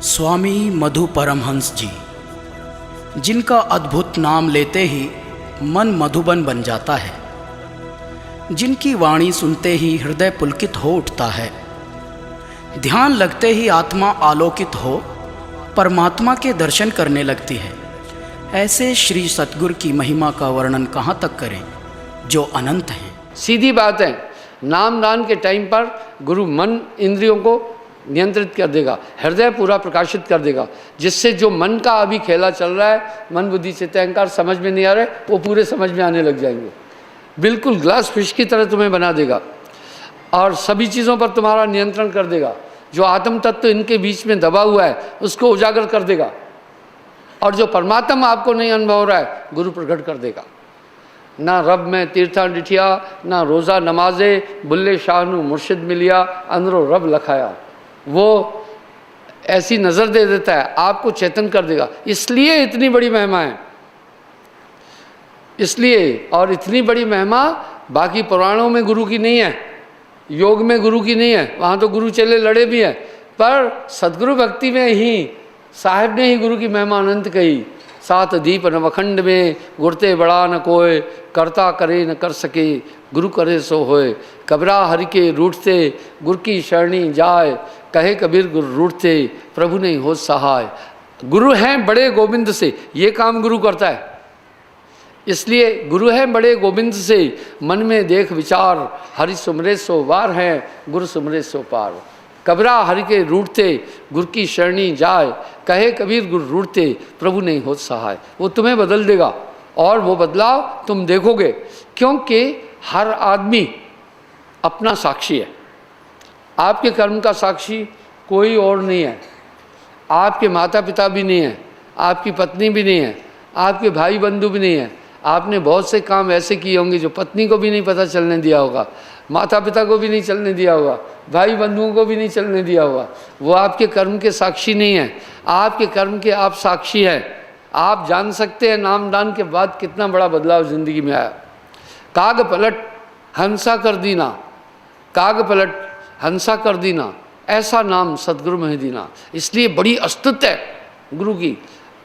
स्वामी मधु परमहंस जी, जिनका अद्भुत नाम लेते ही मन मधुबन बन जाता है, जिनकी वाणी सुनते ही हृदय पुलकित हो उठता है, ध्यान लगते ही आत्मा आलोकित हो परमात्मा के दर्शन करने लगती है। ऐसे श्री सतगुरु की महिमा का वर्णन कहाँ तक करें जो अनंत हैं। सीधी बात है, नाम दान के टाइम पर गुरु मन इंद्रियों को नियंत्रित कर देगा, हृदय पूरा प्रकाशित कर देगा, जिससे जो मन का अभी खेला चल रहा है, मन बुद्धि चित्त अहंकार समझ में नहीं आ रहे, वो पूरे समझ में आने लग जाएंगे। बिल्कुल ग्लास फिश की तरह तुम्हें बना देगा और सभी चीज़ों पर तुम्हारा नियंत्रण कर देगा। जो आत्म तत्व इनके बीच में दबा हुआ है उसको उजागर कर देगा, और जो परमात्मा आपको नहीं अनुभव हो रहा है गुरु प्रकट कर देगा। ना रब में तीर्था डिठिया, ना रोज़ा नमाजे, बुल्ले शाहनू मुर्शिद मिलिया, अंदरो रब लखाया। वो ऐसी नज़र दे देता है, आपको चेतन कर देगा। इसलिए इतनी बड़ी महिमा है, इसलिए। और इतनी बड़ी महिमा बाकी पुराणों में गुरु की नहीं है, योग में गुरु की नहीं है, वहाँ तो गुरु चेले लड़े भी हैं, पर सदगुरु भक्ति में ही साहिब ने ही गुरु की महिमा अनंत कही। सात दीप नवखंड में गुरते बड़ा न कोय, करता करे न कर सके, गुरु करे सो होए। कबरा हरि के रूठते गुरु की शरणी जाए, कहे कबीर गुरु रूठते प्रभु नहीं हो सहाय। गुरु हैं बड़े गोविंद से, ये काम गुरु करता है। इसलिए गुरु है बड़े गोविंद से, मन में देख विचार, हरि सुमरे सो वार है, गुरु सुमरे सो पार। कबरा हरि के रूठते गुरु की शरणी जाए, कहे कबीर गुरु रूठते प्रभु नहीं हो सहाय। वो तुम्हें बदल देगा, और वो बदलाव तुम देखोगे, क्योंकि हर आदमी अपना साक्षी है। आपके कर्म का साक्षी कोई और नहीं है, आपके माता पिता भी नहीं है, आपकी पत्नी भी नहीं है, आपके भाई बंधु भी नहीं है। आपने बहुत से काम ऐसे किए होंगे जो पत्नी को भी नहीं पता चलने दिया होगा, माता पिता को भी नहीं चलने दिया होगा, भाई बंधुओं को भी नहीं चलने दिया होगा। वो आपके कर्म के साक्षी नहीं है, आपके कर्म के आप साक्षी हैं। आप जान सकते हैं नामदान के बाद कितना बड़ा बदलाव जिंदगी में आया। काग पलट हंसा कर दीना, काग पलट हंसा कर दीना, ऐसा नाम सदगुरु में दीना। इसलिए बड़ी अस्तित्व है गुरु की।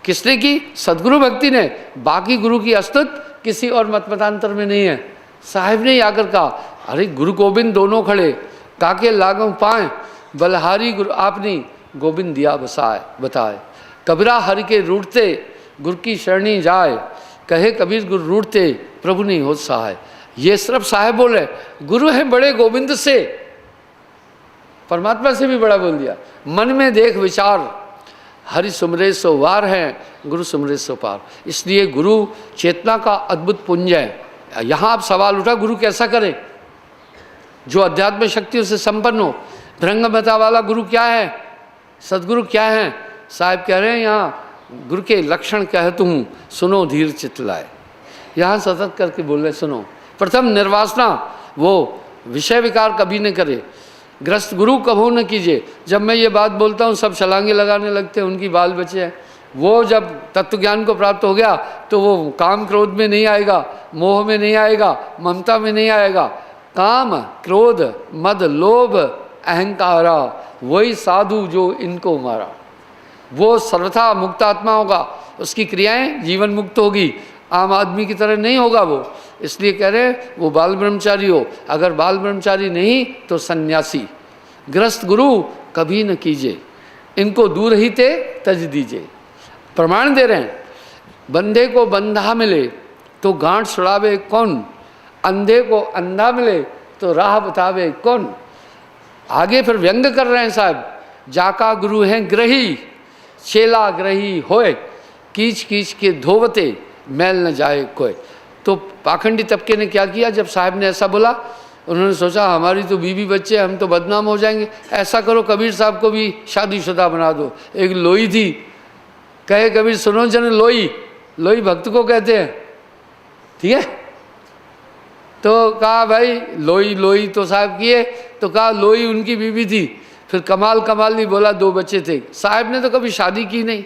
किसने की? सदगुरु भक्ति ने। बाकी गुरु की अस्तित्व किसी और मतमतांतर में नहीं है। साहिब ने आकर कहा, अरे गुरु गोविंद दोनों खड़े, काके लागों पाए, बलहारी गुरु आपनी गोविंद दिया बसाए बताए। कबीरा हरि के रूठते गुरु की शरणी जाए, कहे कबीर गुरु रूठते प्रभु नहीं हो सहाय। ये सिर्फ साहिब बोले, गुरु है बड़े गोविंद से, परमात्मा से भी बड़ा बोल दिया। मन में देख विचार, हरि सुमरे सो वार है, गुरु सुमरे सो पार। इसलिए गुरु चेतना का अद्भुत पुंज है। यहाँ आप सवाल उठा, गुरु कैसा करे? जो अध्यात्म शक्तियों से संपन्न हो। भृंगमता वाला गुरु क्या है? सदगुरु क्या है? साहिब कह रहे हैं यहाँ गुरु के लक्षण कहता हूँ, सुनो धीर चित्त लाए। यहाँ सतत करके बोल रहे, सुनो। प्रथम निर्वासना, वो विषय विकार कभी न करे, ग्रस्त गुरु कभू न कीजिए। जब मैं ये बात बोलता हूँ सब छलांगे लगाने लगते हैं, उनकी बाल बचे हैं। वो जब तत्व ज्ञान को प्राप्त हो गया तो वो काम क्रोध में नहीं आएगा, मोह में नहीं आएगा, ममता में नहीं आएगा। काम क्रोध मद लोभ अहंकारा, वही साधु जो इनको मारा। वो सर्वथा मुक्त आत्मा होगा, उसकी क्रियाएं जीवन मुक्त होगी, आम आदमी की तरह नहीं होगा वो। इसलिए कह रहे हैं वो बाल ब्रह्मचारी हो, अगर बाल ब्रह्मचारी नहीं तो सन्यासी। ग्रस्त गुरु कभी न कीजिए, इनको दूर ही ते तज दीजिए। प्रमाण दे रहे हैं, बंधे को बंधा मिले तो गांठ छुड़ावे कौन, अंधे को अंधा मिले तो राह बतावे कौन। आगे फिर व्यंग कर रहे हैं साहब, जाका गुरु हैं ग्रही, चेला ग्रही होए, कीच कीच के धोवते मैल न जाए कोई। तो पाखंडी तबके ने क्या किया, जब साहब ने ऐसा बोला, उन्होंने सोचा हमारी तो बीवी बच्चे, हम तो बदनाम हो जाएंगे। ऐसा करो कबीर साहब को भी शादीशुदा बना दो। एक लोई थी, कहे कबीर सुनो जन लोई, लोई भक्त को कहते हैं, ठीक है। तो कहा भाई लोई लोई तो साहब किए, तो कहा लोई उनकी बीवी थी। फिर कमाल कमाल नहीं बोला, 2 बच्चे थे। साहब ने तो कभी शादी की नहीं,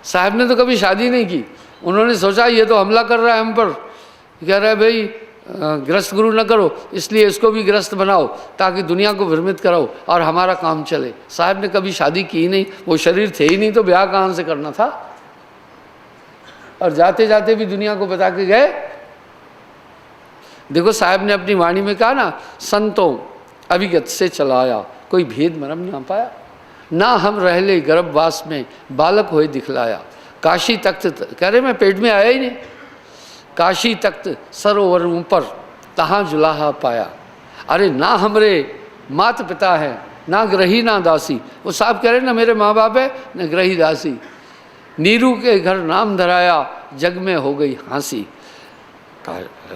साहब ने तो कभी शादी नहीं की। उन्होंने सोचा ये तो हमला कर रहा है हम पर, कह रहा है भाई ग्रस्त गुरु न करो, इसलिए इसको भी ग्रस्त बनाओ ताकि दुनिया को भ्रमित कराओ और हमारा काम चले। साहब ने कभी शादी की ही नहीं, वो शरीर थे ही नहीं तो ब्याह कहाँ से करना था। और जाते जाते भी दुनिया को बता के गए। देखो साहब ने अपनी वाणी में कहा ना, संतों अभिगत से चलाया, कोई भेद मरम ना पाया, ना हम रहले गर्भवास में बालक होए दिखलाया। काशी तख्त, कह रहे मैं पेट में आया ही नहीं, काशी तख्त सरोवर ऊपर तहाँ जुलाहा पाया। अरे ना हमरे माता पिता है, ना ग्रही ना दासी। वो साहब कह रहे ना मेरे माँ बाप है न ग्रही दासी। नीरू के घर नाम धराया, जग में हो गई हंसी।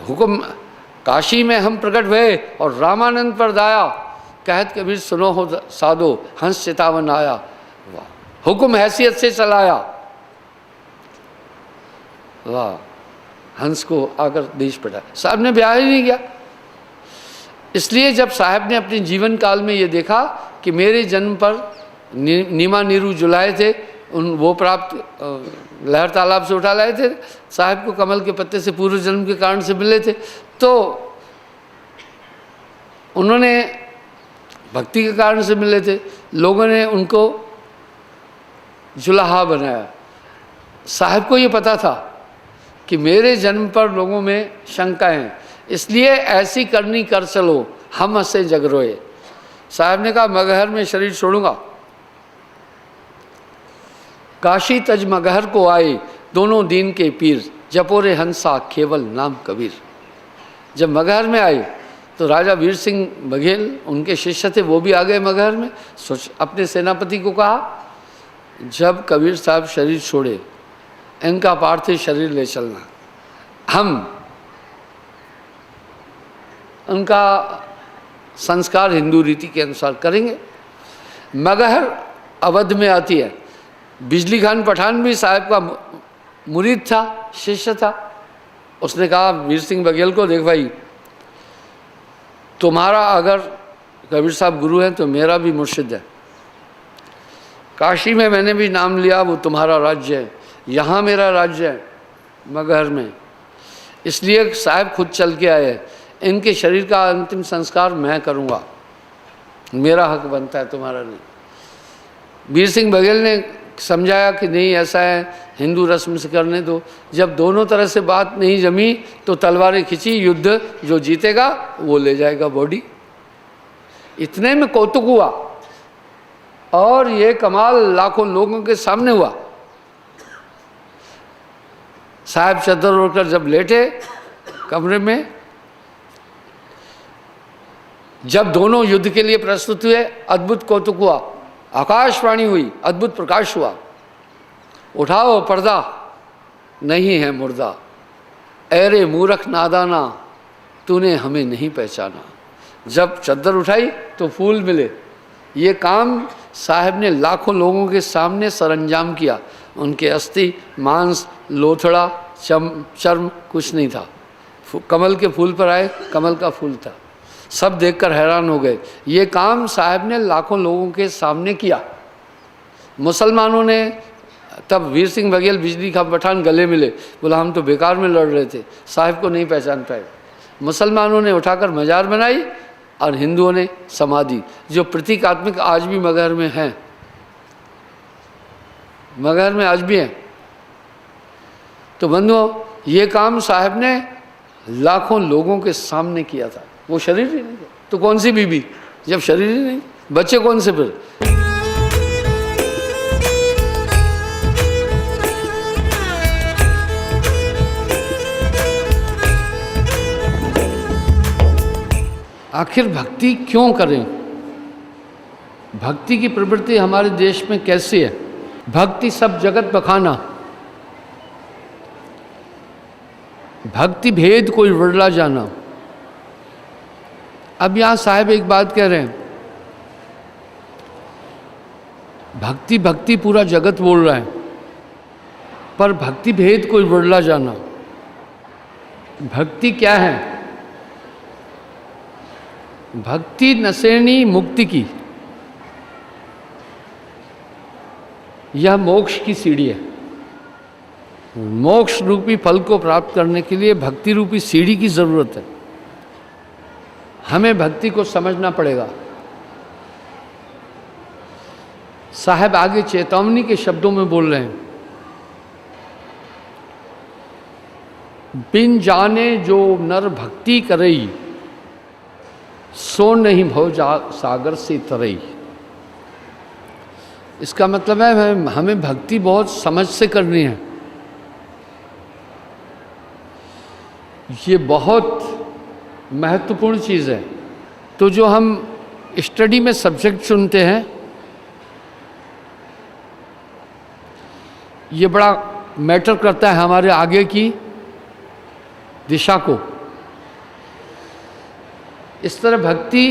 हुक्म काशी में हम प्रकट हुए और रामानंद पर दाया। कहत कबीर सुनो हो साधो, हंस चितावन आया। वाह, हुक्म हैसियत से चलाया। वाह, हंस को आकर देश पटा। साहब ने ब्याह ही नहीं किया। इसलिए जब साहब ने अपने जीवन काल में ये देखा कि मेरे जन्म पर नीमा नीरू जुलाए थे, वो प्राप्त लहर तालाब से उठा लाए थे, साहब को कमल के पत्ते से पूर्व जन्म के कारण से मिले थे, तो उन्होंने भक्ति के कारण से मिले थे, लोगों ने उनको जुलाहा बनाया। साहब को ये पता था कि मेरे जन्म पर लोगों में शंका है, इसलिए ऐसी करनी कर चलो हम हंसे जग रोए। साहब ने कहा मगहर में शरीर छोड़ूंगा। काशी तज मगहर को आए दोनों दीन के पीर, जपोरे हंसा केवल नाम कबीर। जब मगहर में आए तो राजा वीर सिंह बघेल उनके शिष्य थे, वो भी आ गए मगहर में। सोच अपने सेनापति को कहा जब कबीर साहब शरीर छोड़े इनका पार्थिव शरीर ले चलना, हम उनका संस्कार हिंदू रीति के अनुसार करेंगे। मगहर अवध में आती है। बिजली खान पठान भी साहब का मुरीद था, शिष्य था। उसने कहा वीर सिंह बघेल को, देख भाई तुम्हारा अगर कबीर साहब गुरु हैं तो मेरा भी मुर्शिद है। काशी में मैंने भी नाम लिया, वो तुम्हारा राज्य है, यहाँ मेरा राज्य है मगहर में, इसलिए साहब खुद चल के आए। इनके शरीर का अंतिम संस्कार मैं करूँगा, मेरा हक बनता है, तुम्हारा नहीं। वीर सिंह बघेल ने समझाया कि नहीं ऐसा है, हिंदू रस्म से करने दो। जब दोनों तरह से बात नहीं जमी तो तलवारें खिंची, युद्ध जो जीतेगा वो ले जाएगा बॉडी। इतने में कौतुक हुआ और ये कमाल लाखों लोगों के सामने हुआ। साहब चद्दर ओढ़कर जब लेटे कमरे में, जब दोनों युद्ध के लिए प्रस्तुत हुए, अद्भुत कौतुक हुआ, आकाशवाणी हुई, अद्भुत प्रकाश हुआ। उठाओ पर्दा, नहीं है मुर्दा, अरे मूर्ख नादाना तूने हमें नहीं पहचाना। जब चद्दर उठाई तो फूल मिले। ये काम साहब ने लाखों लोगों के सामने सरंजाम किया। उनके अस्थि मांस लोथड़ा चर्म कुछ नहीं था। कमल के फूल पर आए, कमल का फूल था। सब देखकर हैरान हो गए। ये काम साहब ने लाखों लोगों के सामने किया। मुसलमानों ने तब वीर सिंह बघेल बिजली खान पठान गले मिले, बोला हम तो बेकार में लड़ रहे थे, साहब को नहीं पहचान पाए। मुसलमानों ने उठाकर मजार बनाई और हिंदुओं ने समाधि, जो प्रतीकात्मक आज भी मगहर में हैं, मगहर में आज भी हैं। तो बंधुओं, ये काम साहब ने लाखों लोगों के सामने किया था। वो शरीर ही नहीं था तो कौन सी बीबी, जब शरीर ही नहीं, बच्चे कौन से फिर। आखिर भक्ति क्यों करें? भक्ति की प्रवृत्ति हमारे देश में कैसी है? भक्ति सब जगत बखाना, भक्ति भेद कोई वर्ला जाना। अब यहाँ साहब एक बात कह रहे हैं, भक्ति भक्ति पूरा जगत बोल रहा है, पर भक्ति भेद कोई वर्ला जाना। भक्ति क्या है? भक्ति नसेनी मुक्ति की, यह मोक्ष की सीढ़ी है। मोक्ष रूपी फल को प्राप्त करने के लिए भक्ति रूपी सीढ़ी की जरूरत है। हमें भक्ति को समझना पड़ेगा। साहब आगे चेतावनी के शब्दों में बोल रहे हैं, बिन जाने जो नर भक्ति करई, सो नहीं भव सागर से तरई। इसका मतलब है हमें भक्ति बहुत समझ से करनी है। ये बहुत महत्वपूर्ण चीज़ है। तो जो हम स्टडी में सब्जेक्ट चुनते हैं, ये बड़ा मैटर करता है हमारे आगे की दिशा को। इस तरह भक्ति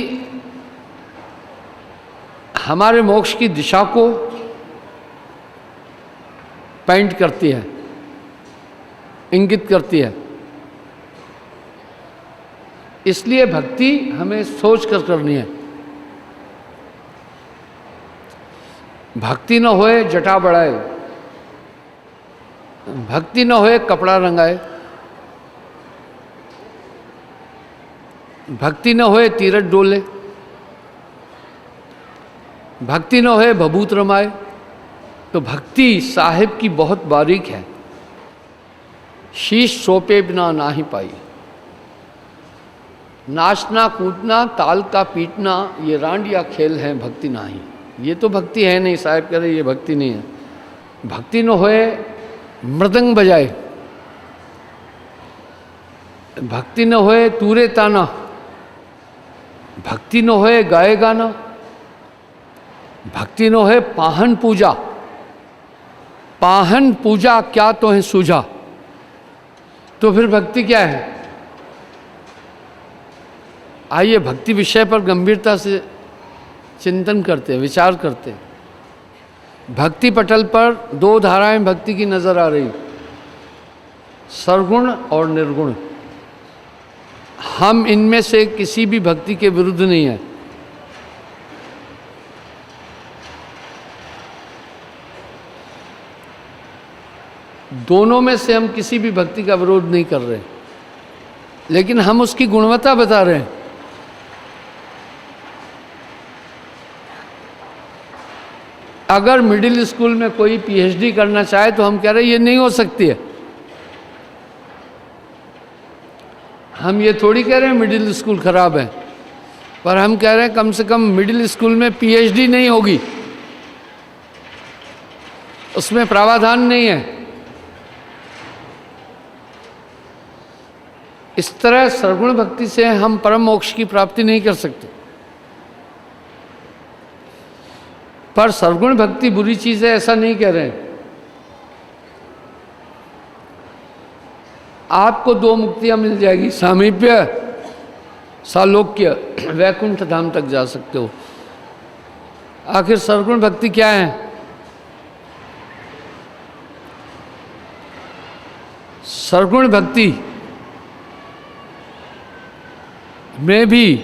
हमारे मोक्ष की दिशा को पेंट करती है, इंगित करती है। इसलिए भक्ति हमें सोच कर करनी है। भक्ति न होए जटा बढ़ाए, भक्ति न होए कपड़ा रंगाए, भक्ति न होए तीरथ डोले, भक्ति न होए भभूत रमाए। तो भक्ति साहिब की बहुत बारीक है। शीश सोपे बिना ना ही पाई, नाचना कूदना ताल का पीटना ये रांडिया खेल है भक्ति नाही। ये तो भक्ति है नहीं, साहिब कह रहे ये भक्ति नहीं है। भक्ति न होए मृदंग बजाए, भक्ति न होए तूरे ताना, भक्ति न होए गाए गाना, भक्ति न होए पाहन पूजा। पाहन पूजा क्या तो है सूझा। तो फिर भक्ति क्या है? आइए भक्ति विषय पर गंभीरता से चिंतन करते हैं, विचार करते हैं। भक्ति पटल पर दो धाराएं भक्ति की नजर आ रही, सरगुण और निर्गुण। हम इनमें से किसी भी भक्ति के विरुद्ध नहीं है। दोनों में से हम किसी भी भक्ति का विरोध नहीं कर रहे, लेकिन हम उसकी गुणवत्ता बता रहे हैं। अगर मिडिल स्कूल में कोई पीएचडी करना चाहे तो हम कह रहे हैं ये नहीं हो सकती है। हम ये थोड़ी कह रहे हैं मिडिल स्कूल खराब है, पर हम कह रहे हैं कम से कम मिडिल स्कूल में पीएचडी नहीं होगी, उसमें प्रावधान नहीं है। इस तरह सरगुण भक्ति से हम परम मोक्ष की प्राप्ति नहीं कर सकते। पर सरगुण भक्ति बुरी चीज है ऐसा नहीं कह रहे हैं। आपको दो मुक्तियां मिल जाएगी, सामीप्य सालोक्य, वैकुंठ धाम तक जा सकते हो। आखिर सरगुण भक्ति क्या है? सरगुण भक्ति में भी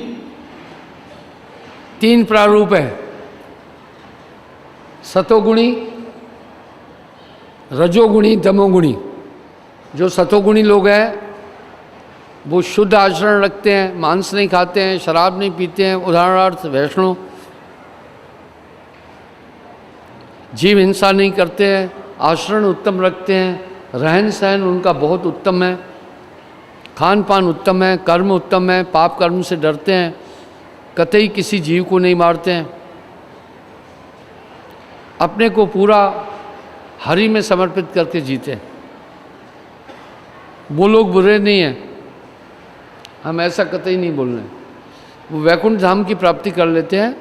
तीन प्रारूप है, सतोगुणी, रजोगुणी, तमोगुणी। जो सतोगुणी लोग हैं वो शुद्ध आचरण रखते हैं, मांस नहीं खाते हैं, शराब नहीं पीते हैं, उदाहरणार्थ वैष्णव, जीव हिंसा नहीं करते हैं, आचरण उत्तम रखते हैं, रहन सहन उनका बहुत उत्तम है, खान पान उत्तम है, कर्म उत्तम है, पाप कर्म से डरते हैं, कतई किसी जीव को नहीं मारते हैं, अपने को पूरा हरि में समर्पित करके जीते हैं। वो लोग बुरे नहीं हैं, हम ऐसा कतई नहीं बोल रहे। वो वैकुंठ धाम की प्राप्ति कर लेते हैं,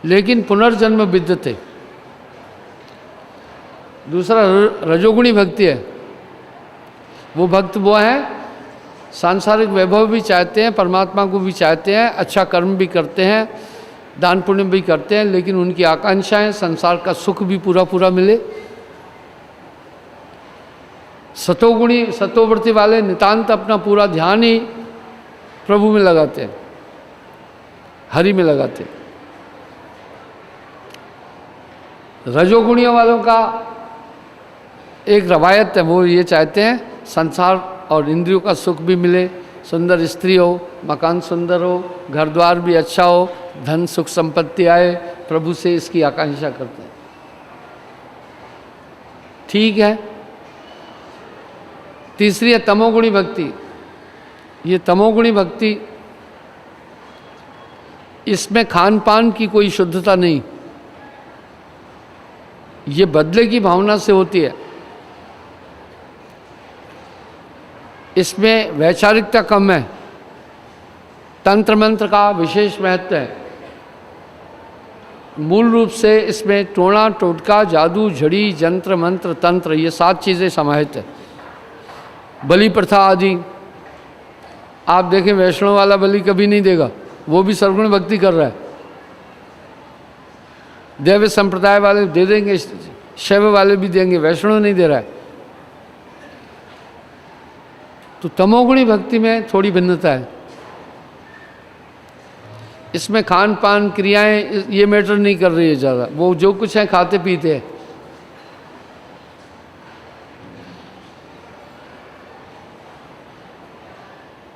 लेकिन पुनर्जन्म विद्यते। दूसरा रजोगुणी भक्ति है। वो भक्त वो हैं सांसारिक वैभव भी चाहते हैं, परमात्मा को भी चाहते हैं, अच्छा कर्म भी करते हैं, दान पुण्य भी करते हैं, लेकिन उनकी आकांक्षा है संसार का सुख भी पूरा पूरा मिले। सतोगुणी सतोवृत्ति वाले नितांत अपना पूरा ध्यान ही प्रभु में लगाते हैं, हरि में लगाते हैं। रजोगुणियों वालों का एक रवायत है, वो ये चाहते हैं संसार और इंद्रियों का सुख भी मिले, सुंदर स्त्री हो, मकान सुंदर हो, घर द्वार भी अच्छा हो, धन सुख संपत्ति आए, प्रभु से इसकी आकांक्षा करते हैं। ठीक है। तीसरी है तमोगुणी भक्ति। ये तमोगुणी भक्ति, इसमें खान पान की कोई शुद्धता नहीं, ये बदले की भावना से होती है। इसमें वैचारिकता कम है, तंत्र मंत्र का विशेष महत्व है। मूल रूप से इसमें टोना टोटका, जादू, झड़ी, जंत्र मंत्र, तंत्र, ये 7 चीज़ें समाहित है। बलि प्रथा आदि आप देखें, वैष्णव वाला बलि कभी नहीं देगा, वो भी सर्वगुण भक्ति कर रहा है। दैव संप्रदाय वाले दे देंगे, शैव वाले भी देंगे, वैष्णव नहीं दे रहा है। तो तमोगुणी भक्ति में थोड़ी भिन्नता है। इसमें खान पान क्रियाएं ये मैटर नहीं कर रही है ज़्यादा, वो जो कुछ है खाते पीते हैं।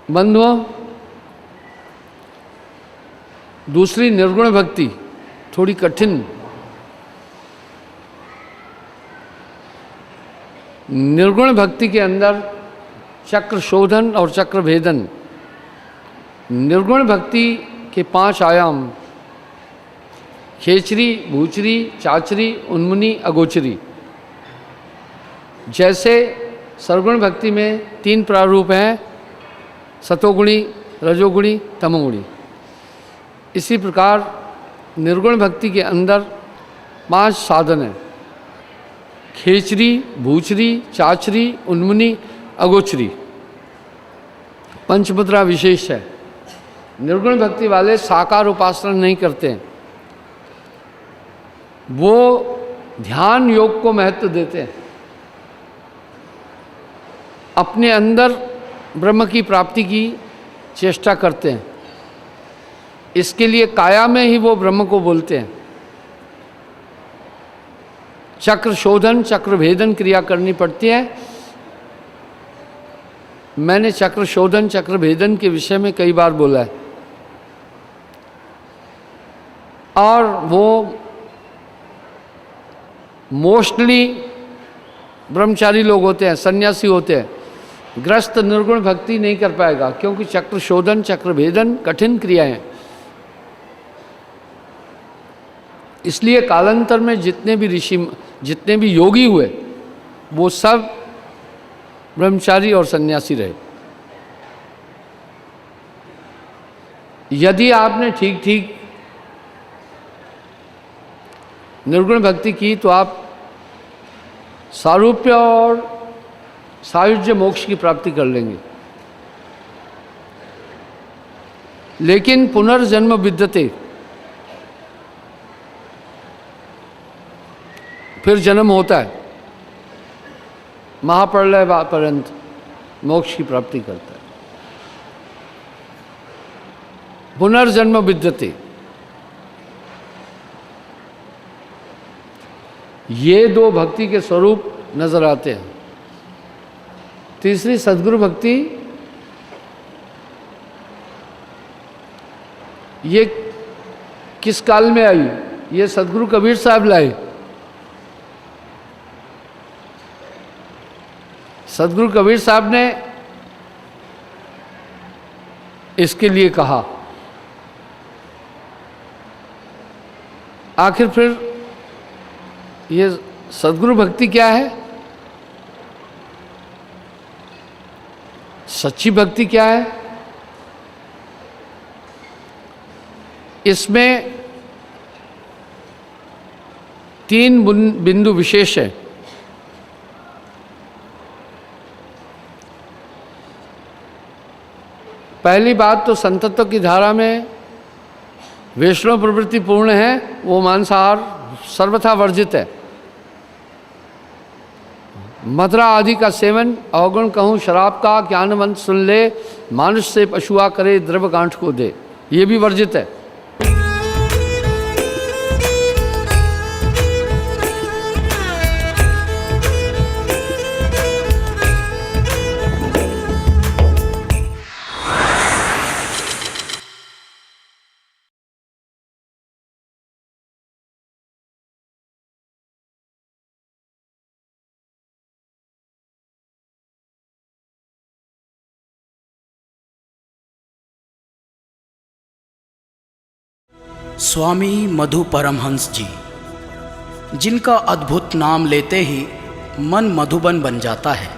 बंधुओं, दूसरी निर्गुण भक्ति थोड़ी कठिन। निर्गुण भक्ति के अंदर चक्र शोधन और चक्र भेदन। निर्गुण भक्ति के 5 आयाम, खेचरी, भूचरी, चाचरी, उन्मुनी, अगोचरी। जैसे सर्वगुण भक्ति में 3 प्रारूप हैं, सतोगुणी, रजोगुणी, तमोगुणी। इसी प्रकार निर्गुण भक्ति के अंदर 5 साधन हैं, खेचरी, भूचरी, चाचरी, उन्मुनी, अगोचरी। पंचमुद्रा विशेष है। निर्गुण भक्ति वाले साकार उपासना नहीं करते हैं, वो ध्यान योग को महत्व देते हैं। अपने अंदर ब्रह्म की प्राप्ति की चेष्टा करते हैं। इसके लिए काया में ही वो ब्रह्म को बोलते हैं। चक्र शोधन, चक्र भेदन क्रिया करनी पड़ती है। मैंने चक्र शोधन, चक्र भेदन के विषय में कई बार बोला है। और वो मोस्टली ब्रह्मचारी लोग होते हैं, सन्यासी होते हैं। ग्रस्त निर्गुण भक्ति नहीं कर पाएगा, क्योंकि चक्र शोधन, चक्र भेदन कठिन क्रियाएं हैं। इसलिए कालांतर में जितने भी ऋषि, जितने भी योगी हुए, वो सब ब्रह्मचारी और सन्यासी रहे। यदि आपने ठीक ठीक निर्गुण भक्ति की तो आप सारूप्य और सायुज्य मोक्ष की प्राप्ति कर लेंगे। लेकिन पुनर्जन्म विद्यते, फिर जन्म होता है, महाप्रलय पर्यंत मोक्ष की प्राप्ति करता है। पुनर्जन्म विद्यते, ये 2 भक्ति के स्वरूप नजर आते हैं। तीसरी सद्गुरु भक्ति, ये किस काल में आई? ये सद्गुरु कबीर साहब लाए। सद्गुरु कबीर साहब ने इसके लिए कहा। आखिर फिर ये सद्गुरु भक्ति क्या है? सच्ची भक्ति क्या है? इसमें 3 बिंदु विशेष है। पहली बात तो संतत्व की धारा में वैष्णव प्रवृत्ति पूर्ण है, वो मांसाहार सर्वथा वर्जित है। मदिरा आदि का सेवन, अवगुण कहूँ शराब का, ज्ञानवंत सुन ले, मानुष से पशुआ करे, द्रव्य गांठ को दे, ये भी वर्जित है। स्वामी मधु परमहंस जी, जिनका अद्भुत नाम लेते ही मन मधुबन बन जाता है,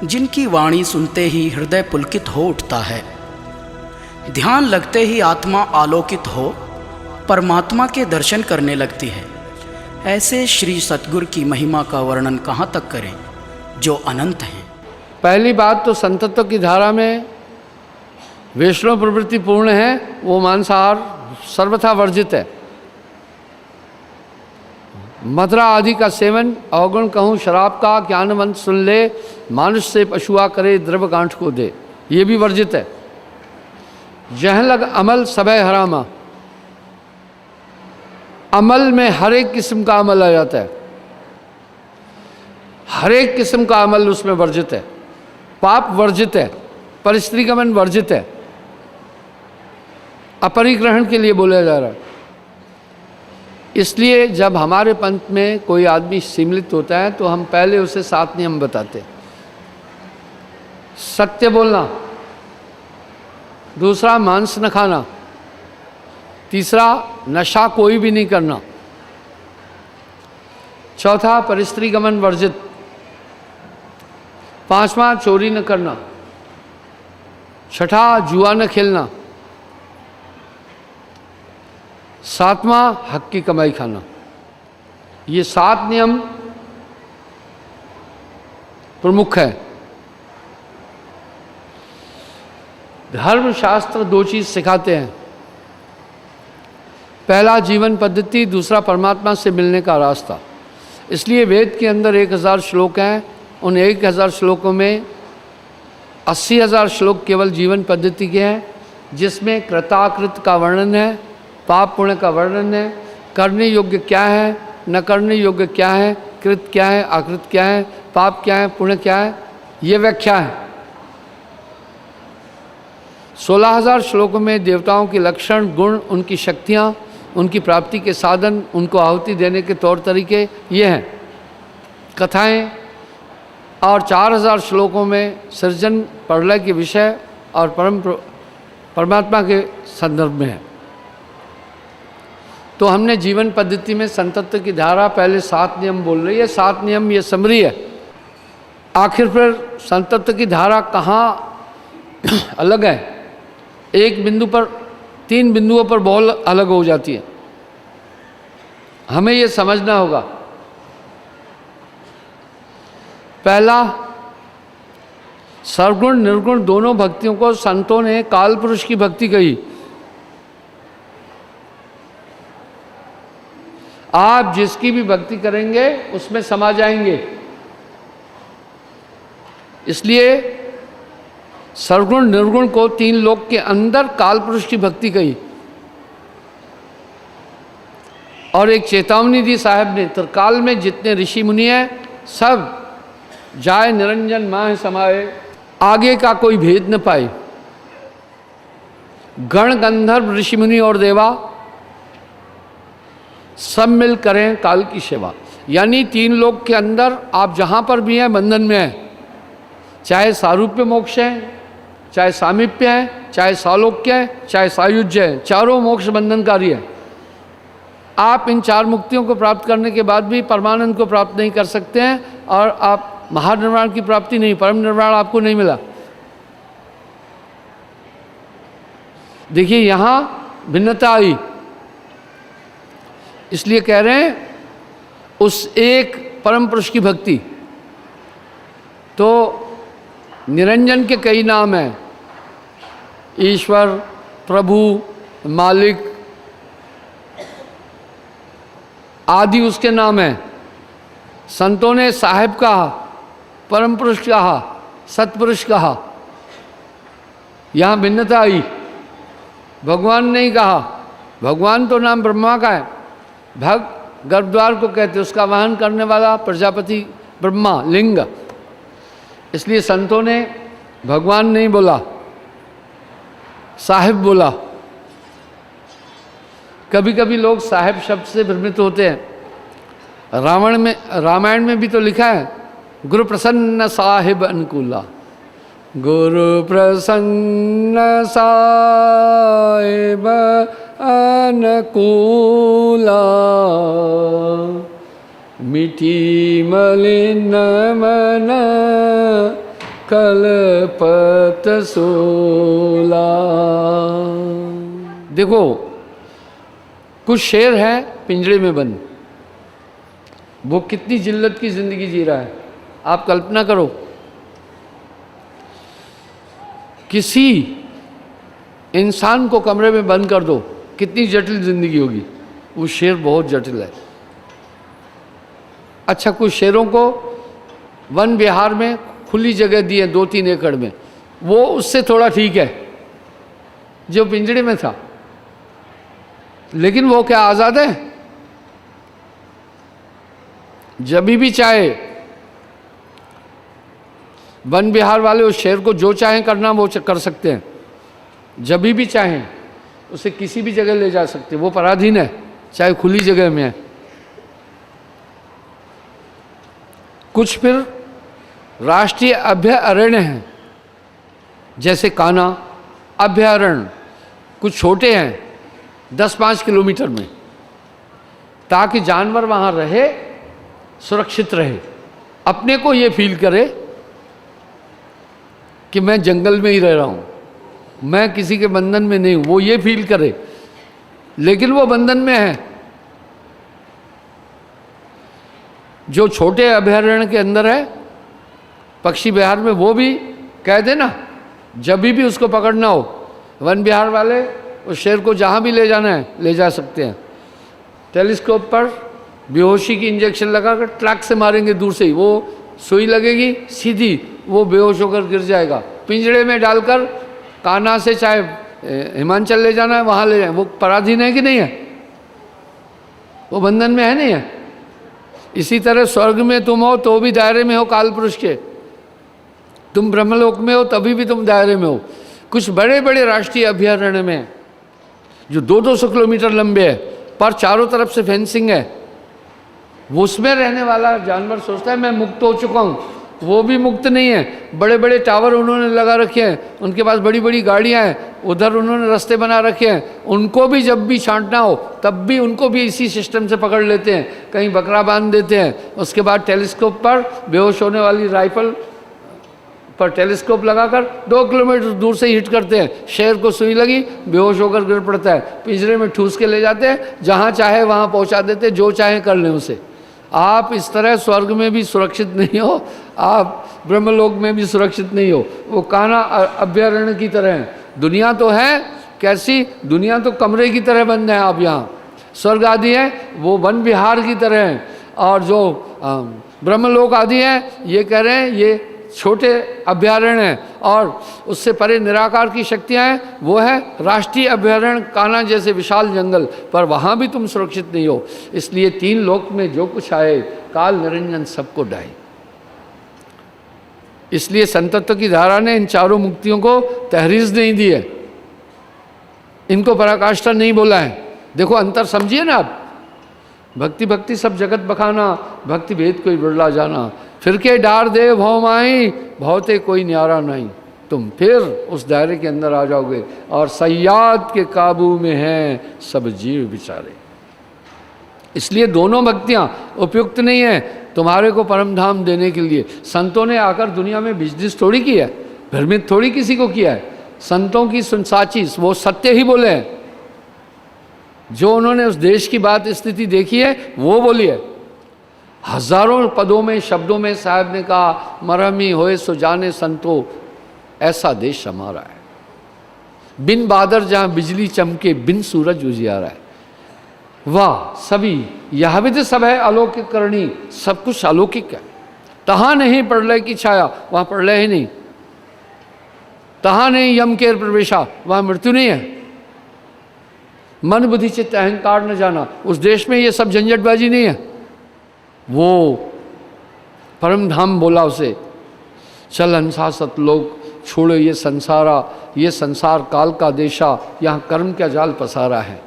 जिनकी वाणी सुनते ही हृदय पुलकित हो उठता है, ध्यान लगते ही आत्मा आलोकित हो परमात्मा के दर्शन करने लगती है। ऐसे श्री सतगुरु की महिमा का वर्णन कहाँ तक करें जो अनंत हैं। पहली बात तो संतत्व की धारा में वैष्णव प्रवृत्ति पूर्ण है, वो मांसाहार सर्वथा वर्जित है। मदिरा आदि का सेवन, अवगुण कहूँ शराब का, ज्ञानवंत सुन ले, मानुष से पशुआ करे द्रव गांठ को दे, ये भी वर्जित है। जह लग अमल सबे हरामा, अमल में हर एक किस्म का अमल आ जाता है, हर एक किस्म का अमल उसमें वर्जित है। पाप वर्जित है, परिस्त्रीगमन वर्जित है, अपरिग्रहण के लिए बोला जा रहा है। इसलिए जब हमारे पंथ में कोई आदमी सम्मिलित होता है तो हम पहले उसे 7 नियम बताते हैं। सत्य बोलना, दूसरा मांस न खाना, तीसरा नशा कोई भी नहीं करना, चौथा परिस्त्रीगमन वर्जित, पांचवा चोरी न करना, छठा जुआ न खेलना, सातवां हक की कमाई खाना। ये 7 नियम प्रमुख है। धर्म शास्त्र 2 चीज सिखाते हैं, पहला जीवन पद्धति, दूसरा परमात्मा से मिलने का रास्ता। इसलिए वेद के अंदर 1000 श्लोक हैं। उन 1000 श्लोकों में 80,000 श्लोक केवल जीवन पद्धति के हैं, जिसमें कृताकृत का वर्णन है, पाप पुण्य का वर्णन है, करने योग्य क्या है, न करने योग्य क्या है, कृत क्या है, आकृत क्या है, पाप क्या है, पुण्य क्या है, ये व्याख्या है। 16,000 श्लोकों में देवताओं के लक्षण, गुण, उनकी शक्तियाँ, उनकी प्राप्ति के साधन, उनको आहुति देने के तौर तरीके, ये हैं कथाएं। और 4,000 श्लोकों में सृजन, प्रलय के विषय और परमात्मा के संदर्भ में है। तो हमने जीवन पद्धति में संतत्व की धारा पहले 7 नियम बोल रही है। 7 नियम ये समरी है। आखिर फिर संतत्व की धारा कहाँ अलग है? एक बिंदु पर, 3 बिंदुओं पर बहुत अलग हो जाती है। हमें ये समझना होगा। पहला, सर्वगुण निर्गुण दोनों भक्तियों को संतों ने काल पुरुष की भक्ति कही। आप जिसकी भी भक्ति करेंगे उसमें समा जाएंगे। इसलिए सर्वगुण निर्गुण को 3 लोक के अंदर काल पुरुष की भक्ति कही। और एक चेतावनी दी साहब ने, त्रिकाल में जितने ऋषि मुनि हैं सब जाय निरंजन माह समाये, आगे का कोई भेद न पाए। गण गंधर्व ऋषि मुनि और देवा सब मिल करें काल की सेवा। यानी 3 लोक के अंदर आप जहाँ पर भी हैं बंधन में हैं, चाहे सारूप्य मोक्ष है, चाहे सामीप्य है, चाहे सालोक्य है, चाहे सायुज्य है, चारों मोक्ष बंधनकारी है। आप इन 4 मुक्तियों को प्राप्त करने के बाद भी परमानंद को प्राप्त नहीं कर सकते हैं और आप महानिर्वाण की प्राप्ति नहीं, परम निर्वाण आपको नहीं मिला। देखिए यहाँ भिन्नता आई। इसलिए कह रहे हैं उस एक परम पुरुष की भक्ति। तो निरंजन के कई नाम हैं, ईश्वर, प्रभु, मालिक आदि उसके नाम हैं। संतों ने साहिब कहा, परम पुरुष कहा, सतपुरुष कहा। यहाँ भिन्नता आई। भगवान नहीं कहा। भगवान तो नाम ब्रह्मा का है। भग गर्भद्वार को कहते, उसका वहन करने वाला प्रजापति ब्रह्मा लिंग। इसलिए संतों ने भगवान नहीं बोला, साहिब बोला। कभी कभी लोग साहिब शब्द से भ्रमित होते हैं। रामायण में भी तो लिखा है, गुरु प्रसन्न साहिब अनुकूला। गुरु प्रसन्न साहिब अनुकूला, मीठी मलिन मन कलपत सोला। देखो, कुछ शेर है पिंजरे में बंद, वो कितनी जिल्लत की जिंदगी जी रहा है। आप कल्पना करो, किसी इंसान को कमरे में बंद कर दो, कितनी जटिल जिंदगी होगी। वो शेर बहुत जटिल है। अच्छा, कुछ शेरों को वन विहार में खुली जगह दी है 2-3 एकड़ में, वो उससे थोड़ा ठीक है जो पिंजड़े में था, लेकिन वो क्या आज़ाद है? जब भी चाहे वन विहार वाले उस शेर को जो चाहें करना वो कर सकते हैं। जब भी चाहें उसे किसी भी जगह ले जा सकते, वो पराधीन है, चाहे खुली जगह में है। कुछ फिर राष्ट्रीय अभयारण्य हैं, जैसे कान्हा अभयारण्य, कुछ छोटे हैं 10-5 किलोमीटर में, ताकि जानवर वहाँ रहे, सुरक्षित रहे, अपने को ये फील करे कि मैं जंगल में ही रह रहा हूँ, मैं किसी के बंधन में नहीं हूँ, वो ये फील करे। लेकिन वो बंधन में है। जो छोटे अभयारण्य के अंदर है, पक्षी विहार में, वो भी कह देना जब भी उसको पकड़ना हो, वन विहार वाले उस शेर को जहाँ भी ले जाना है ले जा सकते हैं। टेलीस्कोप पर बेहोशी की इंजेक्शन लगाकर ट्रैक से मारेंगे, दूर से ही वो सुई लगेगी, सीधी वो बेहोश होकर गिर जाएगा। पिंजड़े में डालकर कान्हा से चाहे हिमाचल ले जाना है वहाँ ले जाए, वो पराधीन है कि नहीं है? वो बंधन में है, नहीं है? इसी तरह स्वर्ग में तुम हो तो भी दायरे में हो काल पुरुष के, तुम ब्रह्मलोक में हो तभी भी तुम दायरे में हो। कुछ बड़े बड़े राष्ट्रीय अभयारण्य में जो 200-200 किलोमीटर लंबे है, पर चारों तरफ से फेंसिंग है, वो उसमें रहने वाला जानवर सोचता है मैं मुक्त हो चुका हूँ, वो भी मुक्त नहीं है। बड़े बड़े टावर उन्होंने लगा रखे हैं, उनके पास बड़ी बड़ी गाड़ियाँ हैं, उधर उन्होंने रास्ते बना रखे हैं, उनको भी जब भी छांटना हो तब भी उनको भी इसी सिस्टम से पकड़ लेते हैं, कहीं बकरा बांध देते हैं। उसके बाद टेलीस्कोप पर बेहोश होने वाली राइफल पर टेलीस्कोप लगाकर 2 किलोमीटर दूर से हिट करते हैं, शेर को सुई लगी, बेहोश होकर गिर पड़ता है, पिंजरे में ठूस के ले जाते हैं, जहाँ चाहे वहाँ पहुँचा देते, जो चाहे कर लें उसे। आप इस तरह स्वर्ग में भी सुरक्षित नहीं हो, आप ब्रह्मलोक में भी सुरक्षित नहीं हो। वो कान्हा अभयारण्य की तरह है। दुनिया तो है कैसी, दुनिया तो कमरे की तरह बंद है। आप यहाँ स्वर्ग आदि है वो वन विहार की तरह है, और जो ब्रह्मलोक आदि है ये कह रहे हैं ये छोटे अभयारण्य हैं, और उससे परे निराकार की शक्तियाँ हैं, वो है राष्ट्रीय अभयारण्य कान्हा जैसे विशाल जंगल, पर वहाँ भी तुम सुरक्षित नहीं हो। इसलिए 3 लोक में जो कुछ आए काल निरंजन सबको डाए। इसलिए संतत्व की धारा ने इन चारों मुक्तियों को तहरीज नहीं दी है, इनको पराकाष्ठा नहीं बोला है। देखो अंतर समझिए ना आप। भक्ति भक्ति सब जगत बखाना, भक्ति भेद कोई बिरला जाना, फिर के डार दे भव माई, भवते कोई न्यारा नहीं। तुम फिर उस दायरे के अंदर आ जाओगे, और सयाद के काबू में हैं सब जीव बिचारे। इसलिए दोनों भक्तियाँ उपयुक्त नहीं है तुम्हारे को परम धाम देने के लिए। संतों ने आकर दुनिया में बिजनेस थोड़ी किया है, भ्रमित थोड़ी किसी को किया है। संतों की सुनसाची वो सत्य ही बोले हैं, जो उन्होंने उस देश की बात स्थिति देखी है वो बोली है। हजारों पदों में शब्दों में साहब ने कहा मरहमी होए सो जाने संतो, ऐसा देश हमारा है। बिन बादर जहाँ बिजली चमके, बिन सूरज उजियारा है। वाह, सभी यह भी तो सब है अलौकिक करणी, सब कुछ अलौकिक है। तहाँ नहीं प्रलय की छाया, वहाँ प्रलय ही नहीं। तहाँ नहीं यम के प्रवेशा, वहाँ मृत्यु नहीं है। मन बुद्धि चित्त अहंकार न जाना, उस देश में ये सब झंझटबाजी नहीं है। वो परम धाम बोला उसे, चल हंसा सतलोक, छोड़ो ये संसारा, ये संसार काल का देशा, यहाँ कर्म का जाल पसारा है।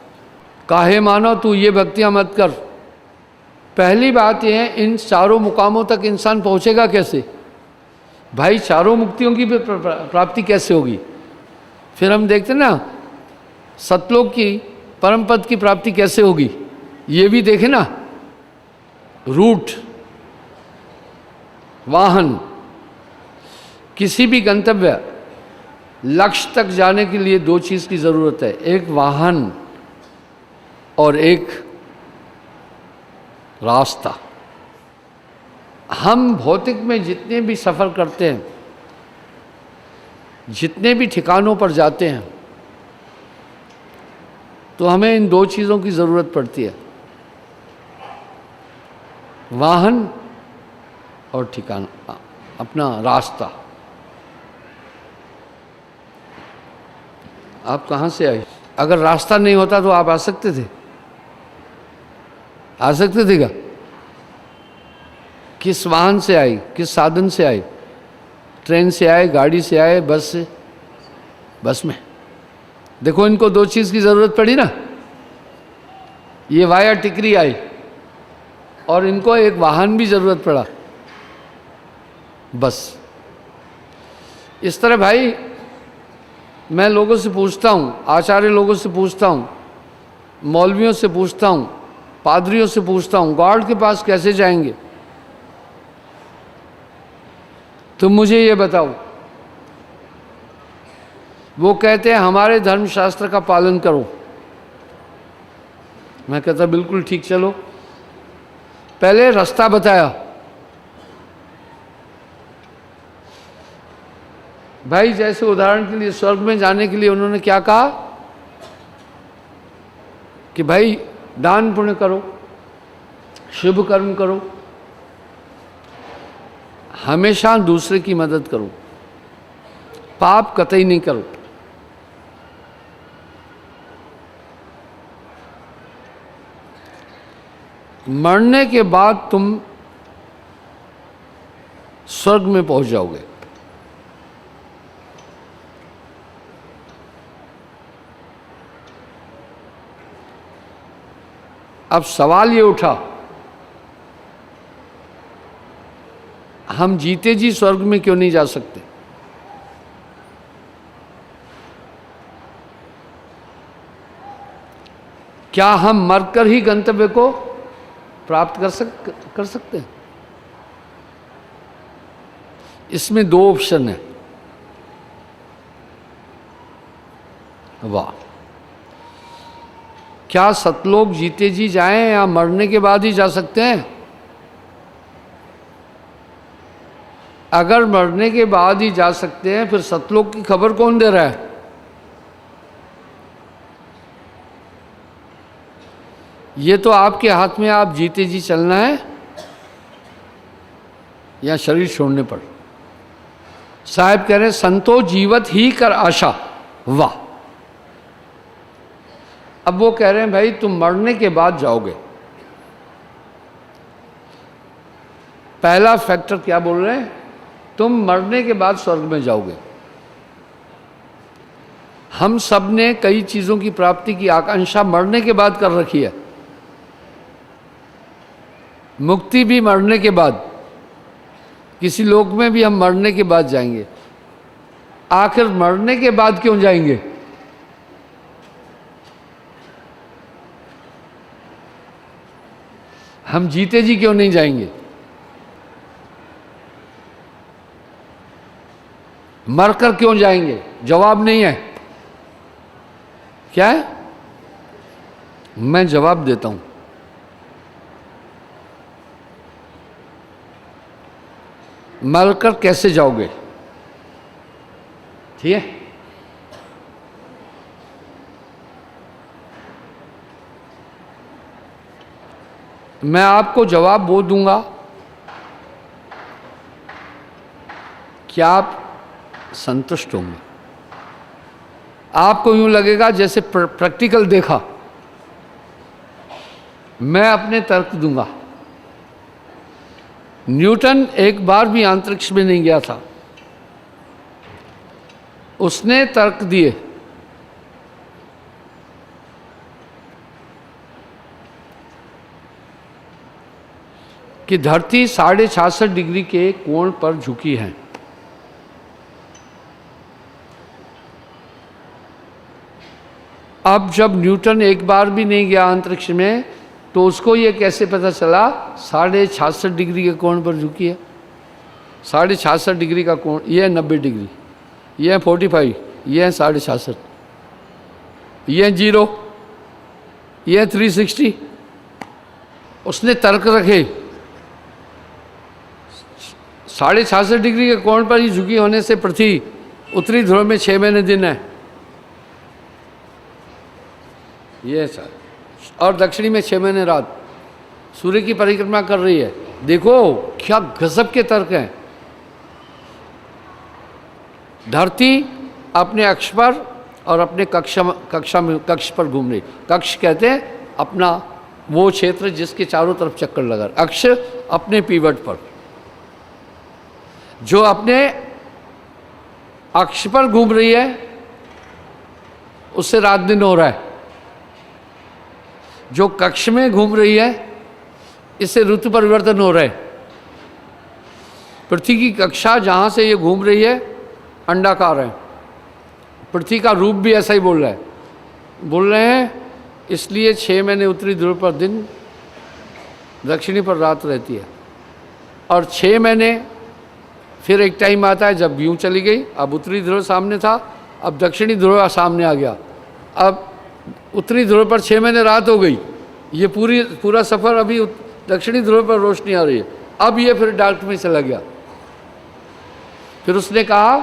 काहे मानो तू ये भक्तियाँ मत कर। पहली बात यह है, इन चारों मुकामों तक इंसान पहुँचेगा कैसे भाई? चारों मुक्तियों की प्राप्ति कैसे होगी? फिर हम देखते ना सतलोक की परम पद की प्राप्ति कैसे होगी ये भी देखें ना। रूट, वाहन, किसी भी गंतव्य लक्ष्य तक जाने के लिए दो चीज की जरूरत है, एक वाहन और एक रास्ता। हम भौतिक में जितने भी सफर करते हैं, जितने भी ठिकानों पर जाते हैं, तो हमें इन दो चीज़ों की ज़रूरत पड़ती है, वाहन और ठिकाना, अपना रास्ता। आप कहाँ से आए? अगर रास्ता नहीं होता तो आप आ सकते थे? आ सकते थे क्या? किस वाहन से आए, किस साधन से आए? ट्रेन से आए, गाड़ी से आए, बस से? बस में। देखो इनको दो चीज़ की ज़रूरत पड़ी ना, ये वाया टिकरी आई और इनको एक वाहन भी ज़रूरत पड़ा, बस। इस तरह भाई मैं लोगों से पूछता हूँ, आचार्य लोगों से पूछता हूँ, मौलवियों से पूछता हूँ, पादरियों से पूछता हूँ, गॉड के पास कैसे जाएंगे? तुम मुझे ये बताओ। वो कहते हैं हमारे धर्मशास्त्र का पालन करो। मैं कहता बिल्कुल ठीक, चलो। पहले रास्ता बताया। भाई जैसे उदाहरण के लिए स्वर्ग में जाने के लिए उन्होंने क्या कहा कि भाई दान पुण्य करो, शुभ कर्म करो, हमेशा दूसरे की मदद करो, पाप कतई नहीं करो। मरने के बाद तुम स्वर्ग में पहुंच जाओगे। अब सवाल ये उठा, हम जीते जी स्वर्ग में क्यों नहीं जा सकते? क्या हम मरकर ही गंतव्य को प्राप्त कर सकते हैं? इसमें दो ऑप्शन है। वाह! क्या सतलोक जीते जी जाएं या मरने के बाद ही जा सकते हैं? अगर मरने के बाद ही जा सकते हैं, फिर सतलोक की खबर कौन दे रहा है? ये तो आपके हाथ में, आप जीते जी चलना है या शरीर छोड़ने पर। साहब कह रहे हैं संतो जीवत ही कर आशा। वाह! अब वो कह रहे हैं भाई तुम मरने के बाद जाओगे। पहला फैक्टर क्या बोल रहे हैं? तुम मरने के बाद स्वर्ग में जाओगे। हम सब ने कई चीजों की प्राप्ति की आकांक्षा मरने के बाद कर रखी है। मुक्ति भी मरने के बाद, किसी लोक में भी हम मरने के बाद जाएंगे। आखिर मरने के बाद क्यों जाएंगे? हम जीते जी क्यों नहीं जाएंगे? मरकर क्यों जाएंगे? जवाब नहीं है। क्या है? मैं जवाब देता हूं। मरकर कैसे जाओगे? ठीक है, मैं आपको जवाब वो दूंगा कि आप संतुष्ट होंगे। आपको यूं लगेगा जैसे प्रैक्टिकल देखा। मैं अपने तर्क दूंगा। न्यूटन एक बार भी अंतरिक्ष में नहीं गया था, उसने तर्क दिए। कि धरती 66.5 डिग्री के कोण पर झुकी है। अब जब न्यूटन एक बार भी नहीं गया अंतरिक्ष में, तो उसको ये कैसे पता चला 66.5 डिग्री के कोण पर झुकी है। 66.5 डिग्री का कोण, ये है 90 डिग्री, ये है 45, ये है 66.5, ये है 0, ये है 360। उसने तर्क रखे 66.5 डिग्री के कोण पर ही झुकी होने से पृथ्वी उत्तरी ध्रुव में 6 महीने दिन है, ये है सर, और दक्षिणी में 6 महीने रात। सूर्य की परिक्रमा कर रही है। देखो क्या गजब के तर्क हैं। धरती अपने अक्ष पर और अपने कक्ष पर घूम रही। कक्ष कहते हैं अपना वो क्षेत्र जिसके चारों तरफ चक्कर लगा। अक्ष अपने पीवट पर, जो अपने अक्ष पर घूम रही है उससे रात दिन हो रहा है। जो कक्ष में घूम रही है इससे ऋतु परिवर्तन हो रहा है। पृथ्वी की कक्षा जहाँ से ये घूम रही है अंडाकार है। पृथ्वी का रूप भी ऐसा ही बोल रहे हैं। इसलिए 6 महीने उत्तरी ध्रुव पर दिन, दक्षिणी पर रात रहती है। और 6 महीने फिर एक टाइम आता है जब यूँ चली गई। अब उत्तरी ध्रुव सामने था, अब दक्षिणी ध्रुव सामने आ गया। अब उत्तरी ध्रुव पर 6 महीने रात हो गई। ये पूरा सफ़र अभी दक्षिणी ध्रुव पर रोशनी आ रही है। अब ये फिर डार्क में चला गया। फिर उसने कहा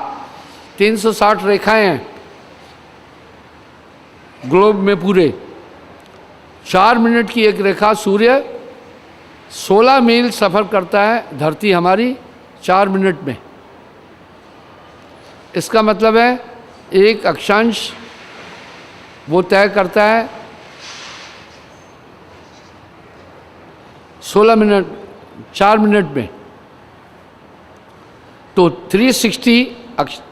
360 रेखाएं हैं ग्लोब में पूरे। 4 मिनट की एक रेखा, सूर्य 16 मील सफ़र करता है धरती हमारी 4 मिनट में। इसका मतलब है एक अक्षांश वो तय करता है 16 मिनट 4 मिनट में। तो 360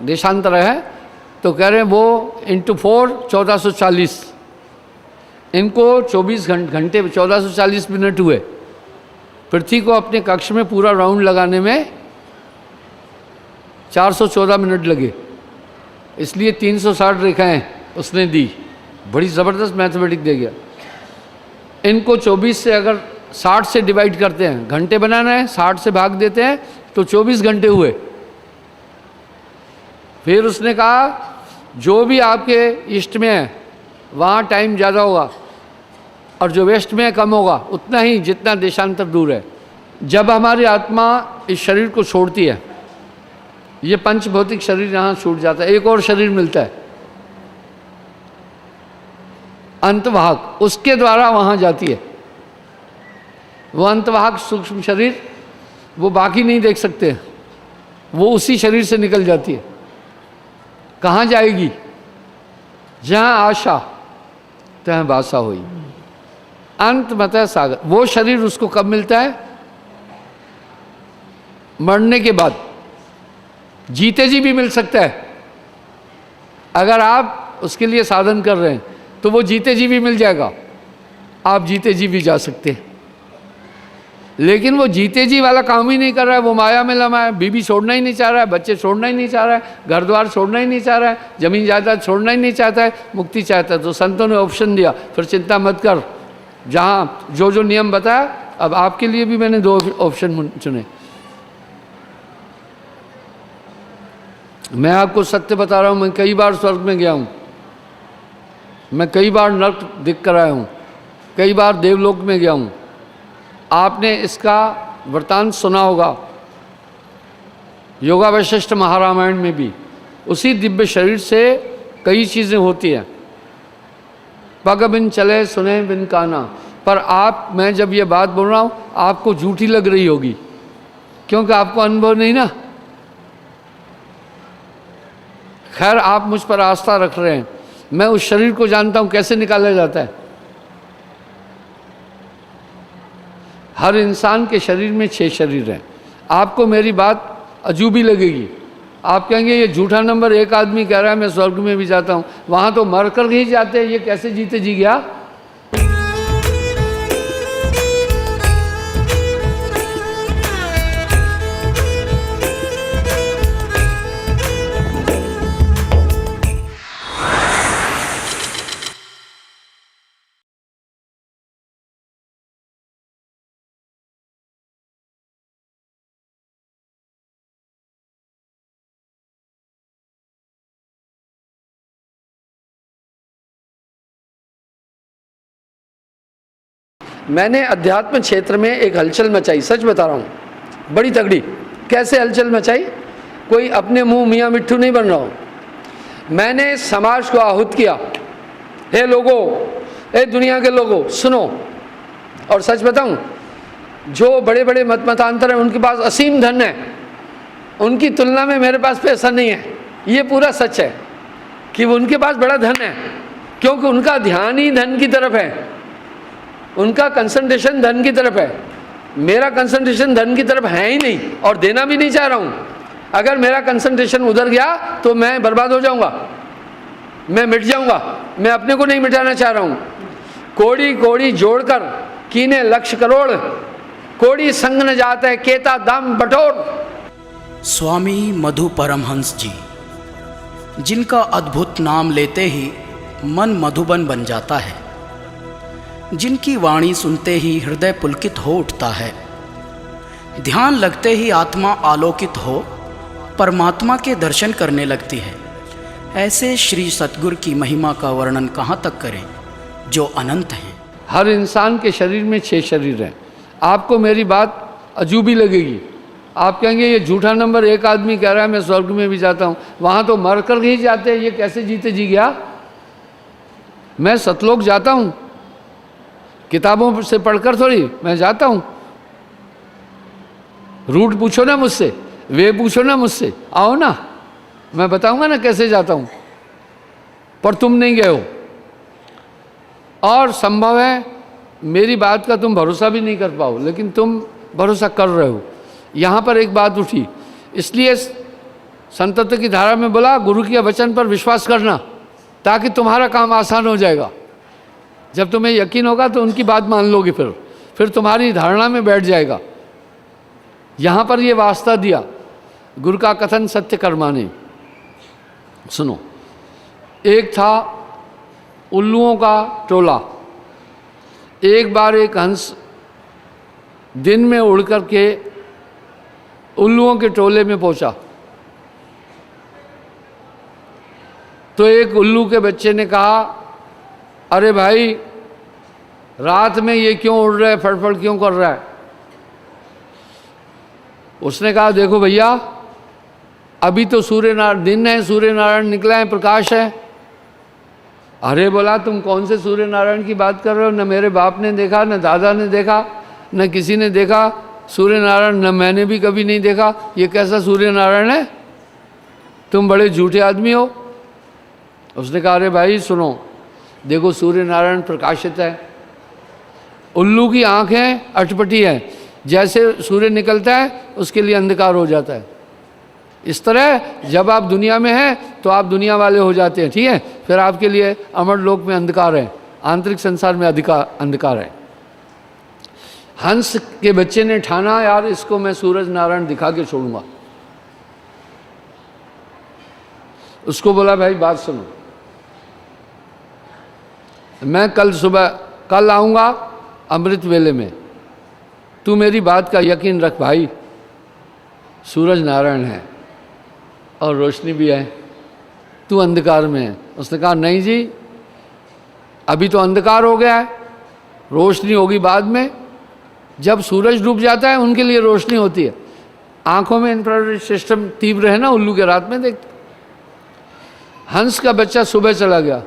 देशांतर है, तो कह रहे हैं वो इंटू 4 1440। इनको 24 घंटे 1440 मिनट हुए। पृथ्वी को अपने कक्ष में पूरा राउंड लगाने में 414 मिनट लगे। इसलिए 360 रेखाएं उसने दी। बड़ी ज़बरदस्त मैथमेटिक दे गया। इनको 24 से अगर 60 से डिवाइड करते हैं, घंटे बनाना है 60 से भाग देते हैं तो 24 घंटे हुए। फिर उसने कहा जो भी आपके ईस्ट में है वहाँ टाइम ज़्यादा होगा और जो वेस्ट में है कम होगा, उतना ही जितना देशांतर दूर है। जब हमारी आत्मा इस शरीर को छोड़ती है, ये पंच भौतिक शरीर यहाँ छूट जाता है, एक और शरीर मिलता है अंतवाहक, उसके द्वारा वहाँ जाती है। वो अंतवाहक सूक्ष्म शरीर वो बाकी नहीं देख सकते, वो उसी शरीर से निकल जाती है। कहाँ जाएगी? जहाँ आशा तहाँ बासा हुई, अंत मत सागर। वो शरीर उसको कब मिलता है? मरने के बाद। जीते जी भी मिल सकता है। अगर आप उसके लिए साधन कर रहे हैं तो वो जीते जी भी मिल जाएगा, आप जीते जी भी जा सकते हैं। लेकिन वो जीते जी वाला काम ही नहीं कर रहा है, वो माया में लमा है। बीबी छोड़ना ही नहीं चाह रहा है, बच्चे छोड़ना ही नहीं चाह रहा है, घर द्वार छोड़ना ही नहीं चाह रहा है, जमीन जायदाद छोड़ना ही नहीं चाहता है, मुक्ति चाहता है। तो संतों ने ऑप्शन दिया, फिर चिंता मत कर, जहाँ जो जो नियम बताया, अब आपके लिए भी मैंने 2 ऑप्शन चुने। मैं आपको सत्य बता रहा हूँ, मैं कई बार स्वर्ग में गया हूँ, मैं कई बार नर्क दिख कर आया हूँ, कई बार देवलोक में गया हूँ। आपने इसका वृतांत सुना होगा योगा वशिष्ठ महारामायण में भी। उसी दिव्य शरीर से कई चीज़ें होती हैं। पग बिन चले सुने बिन काना। पर मैं जब ये बात बोल रहा हूँ आपको झूठी लग रही होगी, क्योंकि आपको अनुभव नहीं ना। खैर, आप मुझ पर आस्था रख रहे हैं, मैं उस शरीर को जानता हूँ कैसे निकाला जाता है। हर इंसान के शरीर में 6 शरीर हैं। आपको मेरी बात अजूबी लगेगी, आप कहेंगे ये झूठा नंबर, एक आदमी कह रहा है मैं स्वर्ग में भी जाता हूँ, वहाँ तो मर कर ही जाते हैं, ये कैसे जीते जी गया। मैंने अध्यात्म क्षेत्र में एक हलचल मचाई, सच बता रहा हूँ, बड़ी तगड़ी। कैसे हलचल मचाई? कोई अपने मुंह मियाँ मिट्ठू नहीं बन रहा हूँ। मैंने समाज को आहूत किया, हे लोगों, हे दुनिया के लोगों, सुनो। और सच बताऊं, जो बड़े बड़े मतांतर हैं उनके पास असीम धन है, उनकी तुलना में मेरे पास पैसा नहीं है। ये पूरा सच है कि उनके पास बड़ा धन है, क्योंकि उनका ध्यान ही धन की तरफ है, उनका कंसंट्रेशन धन की तरफ है। मेरा कंसंट्रेशन धन की तरफ है ही नहीं, और देना भी नहीं चाह रहा हूँ। अगर मेरा कंसंट्रेशन उधर गया तो मैं बर्बाद हो जाऊंगा, मैं मिट जाऊंगा। मैं अपने को नहीं मिटाना चाह रहा हूँ। कोड़ी कोड़ी जोड़कर कीने लक्ष करोड़, कोड़ी संग न जाता है केता दाम बटोर। स्वामी मधु परमहंस जी, जिनका अद्भुत नाम लेते ही मन मधुबन बन जाता है, जिनकी वाणी सुनते ही हृदय पुलकित हो उठता है, ध्यान लगते ही आत्मा आलोकित हो परमात्मा के दर्शन करने लगती है। ऐसे श्री सतगुरु की महिमा का वर्णन कहाँ तक करें जो अनंत हैं। हर इंसान के शरीर में 6 शरीर हैं। आपको मेरी बात अजूबी लगेगी, आप कहेंगे ये झूठा नंबर, एक आदमी कह रहा है मैं स्वर्ग में भी जाता हूँ, वहाँ तो मर कर ही जाते हैं, ये कैसे जीते जी गया? मैं सतलोक जाता हूँ, किताबों से पढ़कर थोड़ी, मैं जाता हूँ। रूट पूछो ना मुझसे, वे पूछो ना मुझसे, आओ ना, मैं बताऊंगा ना कैसे जाता हूँ। पर तुम नहीं गए हो, और संभव है मेरी बात का तुम भरोसा भी नहीं कर पाओ, लेकिन तुम भरोसा कर रहे हो। यहाँ पर एक बात उठी, इसलिए संतत्व की धारा में बोला गुरु के वचन पर विश्वास करना, ताकि तुम्हारा काम आसान हो जाएगा। जब तुम्हें यकीन होगा तो उनकी बात मान लोगे, फिर तुम्हारी धारणा में बैठ जाएगा। यहाँ पर ये वास्ता दिया, गुरु का कथन सत्य कर्माने। सुनो, एक था उल्लुओं का टोला। एक बार एक हंस दिन में उड़ कर के उल्लुओं के टोले में पहुंचा, तो एक उल्लू के बच्चे ने कहा, अरे भाई, रात में ये क्यों उड़ रहा है, फड़फड़ क्यों कर रहा है? उसने कहा, देखो भैया, अभी तो दिन है, सूर्य नारायण निकला है, प्रकाश है। अरे बोला, तुम कौन से सूर्य नारायण की बात कर रहे हो? न मेरे बाप ने देखा, न दादा ने देखा, न किसी ने देखा सूर्य नारायण, न मैंने भी कभी नहीं देखा। ये कैसा सूर्य नारायण है? तुम बड़े झूठे आदमी हो। उसने कहा, अरे भाई सुनो, देखो सूर्य नारायण प्रकाशित है, उल्लू की आंखें अटपटी है, जैसे सूर्य निकलता है उसके लिए अंधकार हो जाता है। इस तरह जब आप दुनिया में हैं तो आप दुनिया वाले हो जाते हैं, ठीक है? फिर आपके लिए अमर लोक में अंधकार है, आंतरिक संसार में अंधकार है। हंस के बच्चे ने ठाना, यार इसको मैं सूरज नारायण दिखा के छोड़ूंगा। उसको बोला, भाई बात सुनो, मैं कल आऊँगा अमृत वेले में, तू मेरी बात का यकीन रख भाई, सूरज नारायण है और रोशनी भी है, तू अंधकार में है। उसने कहा, नहीं जी, अभी तो अंधकार हो गया है, रोशनी होगी बाद में। जब सूरज डूब जाता है उनके लिए रोशनी होती है। आंखों में इंफ्रारेड सिस्टम तीव्र है ना, उल्लू के रात में देख। हंस का बच्चा सुबह चला गया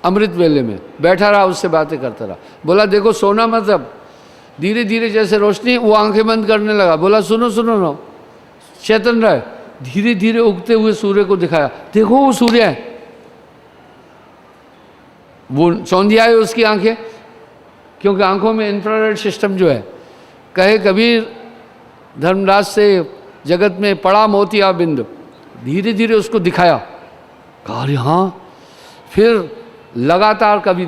अमृत वेले में, बैठा रहा, उससे बातें करता रहा। बोला, देखो सोना मत, अब धीरे धीरे जैसे रोशनी, वो आंखें बंद करने लगा। बोला, सुनो सुनो नो, चेतन रहे। धीरे धीरे उगते हुए सूर्य को दिखाया, देखो वो सूर्य है। वो चौंधिया है उसकी आंखें, क्योंकि आंखों में इंफ्रारेड सिस्टम जो है। कहे कबीर धर्मराज से, जगत में पड़ा मोतिया बिंद, धीरे धीरे उसको दिखाया। कहा, अरे हाँ। फिर लगातार कभी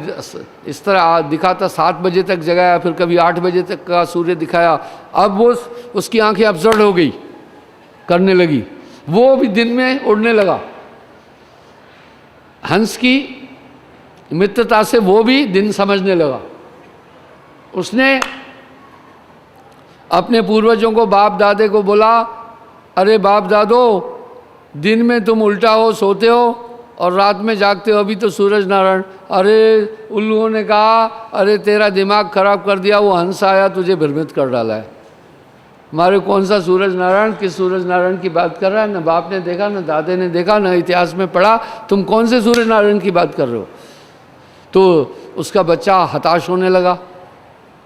इस तरह दिखाता, 7 बजे तक जगाया, फिर कभी 8 बजे तक का सूर्य दिखाया। अब वो उसकी आंखें अब्जर्व हो गई, करने लगी, वो भी दिन में उड़ने लगा। हंस की मित्रता से वो भी दिन समझने लगा। उसने अपने पूर्वजों को, बाप दादे को बोला, अरे बाप दादो, दिन में तुम उल्टा हो, सोते हो, और रात में जागते हो अभी तो सूरज नारायण, अरे उल्लुओं ने कहा अरे तेरा दिमाग खराब कर दिया, वो हंस आया तुझे भ्रमित कर डाला है। हमारे कौन सा सूरज नारायण, किस सूरज नारायण की बात कर रहा है? न बाप ने देखा, न दादे ने देखा, न इतिहास में पढ़ा, तुम कौन से सूरज नारायण की बात कर रहे हो? तो उसका बच्चा हताश होने लगा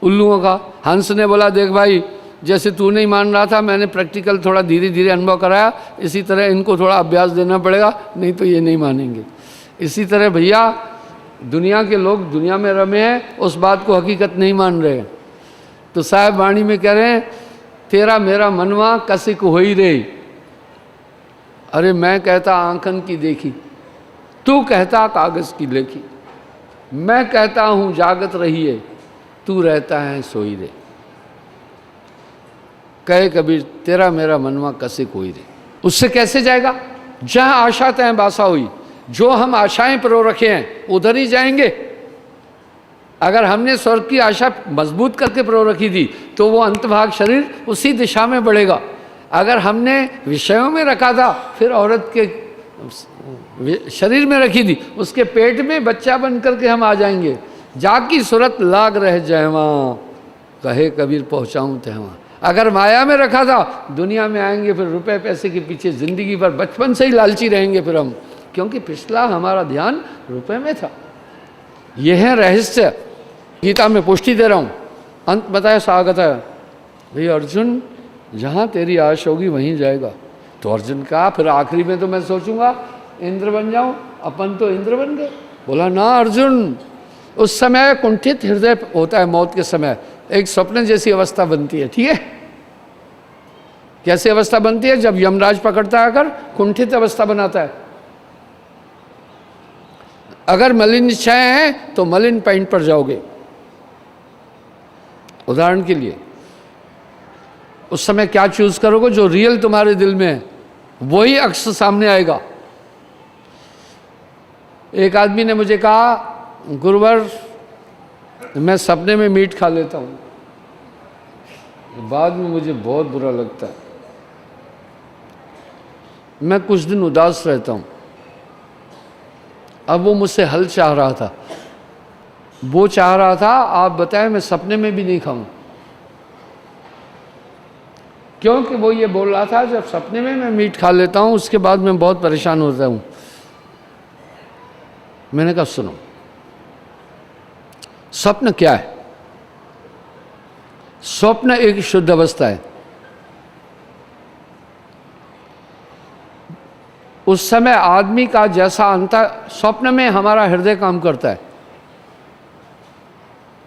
उल्लुओं का। हंस ने बोला देख भाई, जैसे तू नहीं मान रहा था, मैंने प्रैक्टिकल थोड़ा धीरे धीरे अनुभव कराया, इसी तरह इनको थोड़ा अभ्यास देना पड़ेगा, नहीं तो ये नहीं मानेंगे। इसी तरह भैया दुनिया के लोग दुनिया में रमे हैं, उस बात को हकीकत नहीं मान रहे हैं। तो साहब वाणी में कह रहे हैं तेरा मेरा मनवा कसिक हो ही रे। अरे मैं कहता आंखन की देखी, तू कहता कागज की लेखी, मैं कहता हूँ जागत रहिए, तू रहता है सोई रे। कहे कबीर तेरा मेरा मनवा कसिक होई रे। उससे कैसे जाएगा? जहाँ आशा तय बासा हुई, जो हम आशाएं प्रो रखे हैं उधर ही जाएंगे। अगर हमने स्वर्ग की आशा मजबूत करके प्रो रखी थी तो वो अंतभाग शरीर उसी दिशा में बढ़ेगा। अगर हमने विषयों में रखा था, फिर औरत के शरीर में रखी थी, उसके पेट में बच्चा बन करके हम आ जाएंगे। जाकी सूरत लाग रह जयवा, कहे कबीर पहुँचाऊँ तहवा। अगर माया में रखा था, दुनिया में आएंगे फिर रुपए पैसे के पीछे जिंदगी भर, बचपन से ही लालची रहेंगे फिर हम, क्योंकि पिछला हमारा ध्यान रुपए में था। यह है रहस्य। गीता में पुष्टि दे रहा हूँ। अंत बताया स्वागत है भाई अर्जुन, जहाँ तेरी आश होगी वहीं जाएगा। तो अर्जुन कहा फिर आखिरी में तो मैं सोचूंगा इंद्र बन जाऊं, अपन तो इंद्र बन गए। बोला ना अर्जुन, उस समय कुंठित हृदय होता है, मौत के समय एक स्वप्न जैसी अवस्था बनती है। ठीक है, कैसी अवस्था बनती है? जब यमराज पकड़ता है आकर कुंठित अवस्था बनाता है। अगर मलिन इच्छाएं हैं तो मलिन पॉइंट पर जाओगे। उदाहरण के लिए उस समय क्या चूज करोगे? जो रियल तुम्हारे दिल में है वही अक्स सामने आएगा। एक आदमी ने मुझे कहा गुरुवर मैं सपने में मीट खा लेता हूँ, बाद में मुझे बहुत बुरा लगता है, मैं कुछ दिन उदास रहता हूँ। अब वो मुझसे हल चाह रहा था, वो चाह रहा था आप बताएं मैं सपने में भी नहीं खाऊं, क्योंकि वो ये बोल रहा था जब सपने में मैं मीट खा लेता हूं उसके बाद मैं बहुत परेशान होता हूं। मैंने कहा सुनो, स्वप्न क्या है? स्वप्न एक शुद्ध अवस्था है। उस समय आदमी का जैसा अंतर, स्वप्न में हमारा हृदय काम करता है,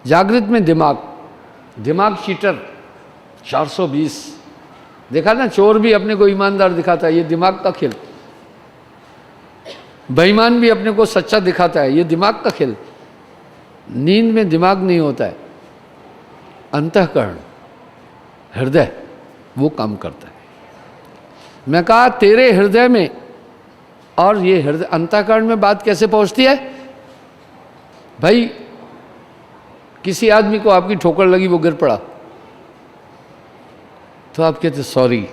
जागृत में दिमाग चीटर 420। देखा ना, चोर भी अपने को ईमानदार दिखाता है, ये दिमाग का खेल। बेईमान भी अपने को सच्चा दिखाता है, ये दिमाग का खेल। नींद में दिमाग नहीं होता है, अंतःकरण हृदय वो काम करता है। मैं कहा तेरे हृदय में, और ये हृदय अंतःकरण में बात कैसे पहुंचती है भाई? किसी आदमी को आपकी ठोकर लगी, वो गिर पड़ा, तो आप कहते सॉरी।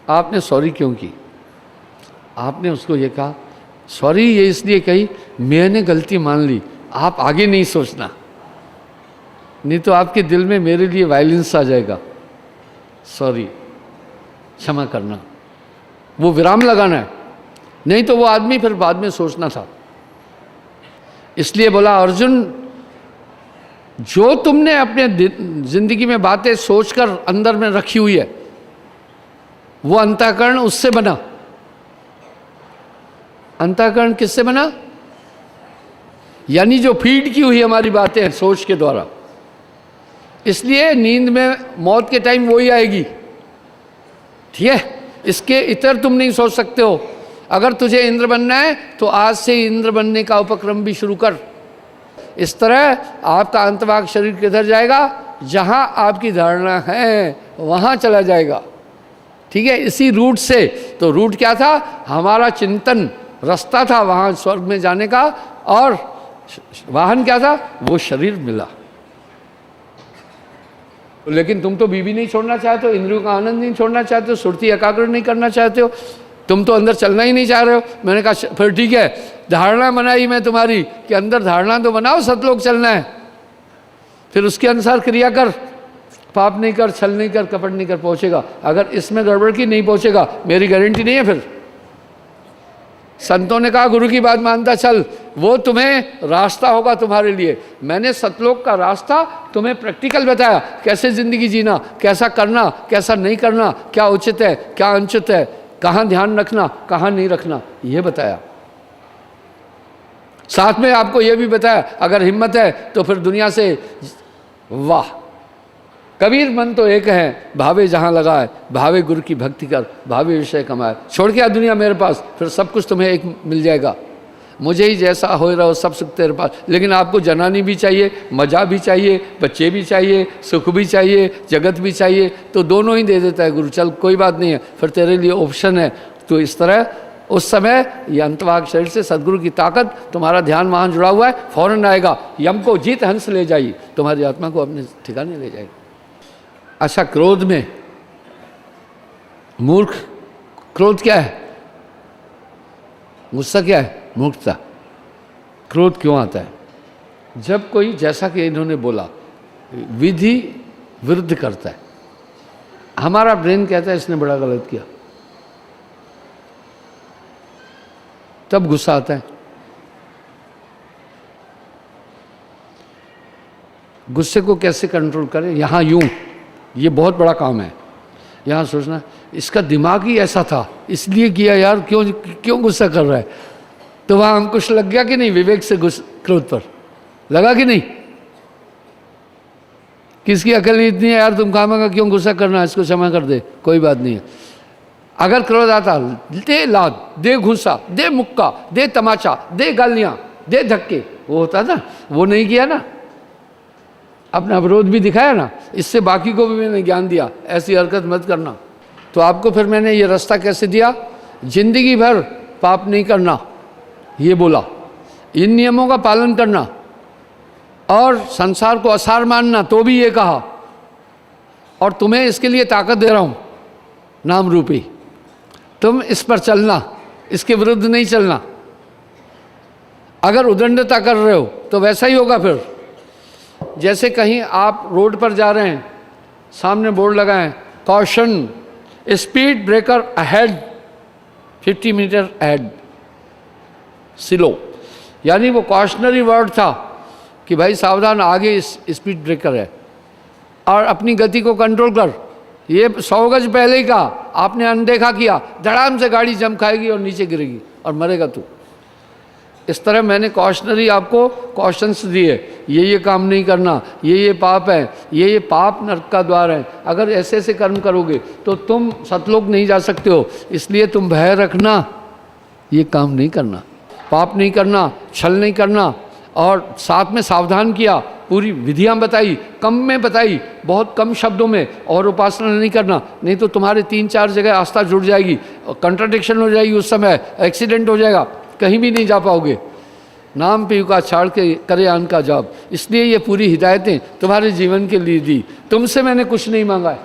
आपने सॉरी क्यों की? आपने उसको ये कहा सॉरी ये इसलिए कही मैंने गलती मान ली, आप आगे नहीं सोचना, नहीं तो आपके दिल में मेरे लिए वायलेंस आ जाएगा। सॉरी, क्षमा करना, वो विराम लगाना है, नहीं तो वो आदमी फिर बाद में सोचना था। इसलिए बोला अर्जुन, जो तुमने अपने जिंदगी में बातें सोचकर अंदर में रखी हुई है वो अंतःकरण उससे बना। अंतःकरण किससे बना? यानी जो फीड की हुई हमारी बातें हैं सोच के द्वारा। इसलिए नींद में मौत के टाइम वही आएगी। ठीक है, इसके इतर तुम नहीं सोच सकते हो। अगर तुझे इंद्र बनना है तो आज से इंद्र बनने का उपक्रम भी शुरू कर। इस तरह आपका अंतभाग शरीर किधर जाएगा? जहां आपकी धारणा है वहां चला जाएगा। ठीक है, इसी रूट से। तो रूट क्या था? हमारा चिंतन रास्ता था वहां स्वर्ग में जाने का, और वाहन क्या था? वो शरीर मिला। लेकिन तुम तो बीवी नहीं छोड़ना चाहते हो, इंद्रियों का आनंद नहीं छोड़ना चाहते हो, सुरती एकाग्र नहीं करना चाहते हो, तुम तो अंदर चलना ही नहीं चाह रहे हो। मैंने कहा फिर ठीक है, धारणा बनाई मैं तुम्हारी कि अंदर धारणा तो बनाओ सतलोक चलना है, फिर उसके अनुसार क्रिया कर, पाप नहीं कर, छल नहीं कर, कपट नहीं कर, पहुंचेगा। अगर इसमें गड़बड़ की नहीं पहुंचेगा, मेरी गारंटी नहीं है। फिर संतों ने कहा गुरु की बात मानता चल, वो तुम्हें रास्ता होगा तुम्हारे लिए। मैंने सतलोक का रास्ता तुम्हें प्रैक्टिकल बताया, कैसे जिंदगी जीना, कैसा करना, कैसा नहीं करना, क्या उचित है, क्या अनुचित है, कहाँ ध्यान रखना, कहाँ नहीं रखना, ये बताया। साथ में आपको ये भी बताया अगर हिम्मत है तो फिर दुनिया से, वाह, कबीर मन तो एक है, भावे जहाँ लगाए, भावे गुरु की भक्ति कर, भावे विषय कमाए। छोड़ के आ दुनिया मेरे पास, फिर सब कुछ तुम्हें एक मिल जाएगा। मुझे ही जैसा हो रहा हो सब सुख तेरे पास। लेकिन आपको जनानी भी चाहिए, मजा भी चाहिए, बच्चे भी चाहिए, सुख भी चाहिए, जगत भी चाहिए, तो दोनों ही दे देता है गुरु। चल कोई बात नहीं है, फिर तेरे लिए ऑप्शन है। तो इस तरह उस समय ये अंतवाग शरीर से सदगुरु की ताकत, तुम्हारा ध्यान वहाँ जुड़ा हुआ है, फौरन आएगा, यम को जीत हंस ले जाइए, तुम्हारी आत्मा को अपने ठिकाने ले जाएगी। अच्छा, क्रोध में मूर्ख, क्रोध क्या है? गुस्सा क्या है? मूर्खता। क्रोध क्यों आता है? जब कोई, जैसा कि इन्होंने बोला, विधि विरुद्ध करता है, हमारा ब्रेन कहता है इसने बड़ा गलत किया, तब गुस्सा आता है। गुस्से को कैसे कंट्रोल करें? यहाँ यूं, ये बहुत बड़ा काम है। यहाँ सोचना इसका दिमाग ही ऐसा था इसलिए किया यार, क्यों गुस्सा कर रहा है? तो वहाँ अंकुश लग गया कि नहीं? विवेक से क्रोध पर लगा कि नहीं? किसकी अकल इतनी है यार, तुम खामखा क्यों गुस्सा करना, इसको क्षमा कर दे, कोई बात नहीं है। अगर क्रोध आता, दे लाद, दे घुसा, दे मुक्का, दे तमाचा, दे गालियां, दे धक्के, वो होता ना, वो नहीं किया ना, अपना विरोध भी दिखाया ना, इससे बाकी को भी मैंने ज्ञान दिया, ऐसी हरकत मत करना। तो आपको फिर मैंने ये रास्ता कैसे दिया? जिंदगी भर पाप नहीं करना, ये बोला, इन नियमों का पालन करना, और संसार को असार मानना, तो भी ये कहा, और तुम्हें इसके लिए ताकत दे रहा हूं, नाम रूपी, तुम इस पर चलना, इसके विरुद्ध नहीं चलना। अगर उदंडता कर रहे हो तो वैसा ही होगा। फिर जैसे कहीं आप रोड पर जा रहे हैं, सामने बोर्ड लगा है, caution, speed breaker ahead, 50 metre ahead, slow, यानी वो कॉशनरी वर्ड था कि भाई सावधान, आगे स्पीड ब्रेकर है और अपनी गति को कंट्रोल कर। ये 100 गज पहले ही कहा, आपने अनदेखा किया, धड़ाम से गाड़ी जम खाएगी और नीचे गिरेगी और मरेगा तू। इस तरह मैंने कॉशनरी आपको कॉशंस दिए, ये काम नहीं करना, ये पाप है, ये पाप नरक का द्वार है। अगर ऐसे ऐसे कर्म करोगे तो तुम सतलोक नहीं जा सकते हो। इसलिए तुम भय रखना, ये काम नहीं करना, पाप नहीं करना, छल नहीं करना, और साथ में सावधान किया, पूरी विधियां बताई, कम में बताई, बहुत कम शब्दों में, और उपासना नहीं करना, नहीं तो तुम्हारे 3-4 जगह आस्था जुड़ जाएगी, कंट्राडिक्शन हो जाएगी, उस समय एक्सीडेंट हो जाएगा, कहीं भी नहीं जा पाओगे। नाम पे का छाड़ के करे आन का जॉब। इसलिए ये पूरी हिदायतें तुम्हारे जीवन के लिए दी, तुमसे मैंने कुछ नहीं मांगा है।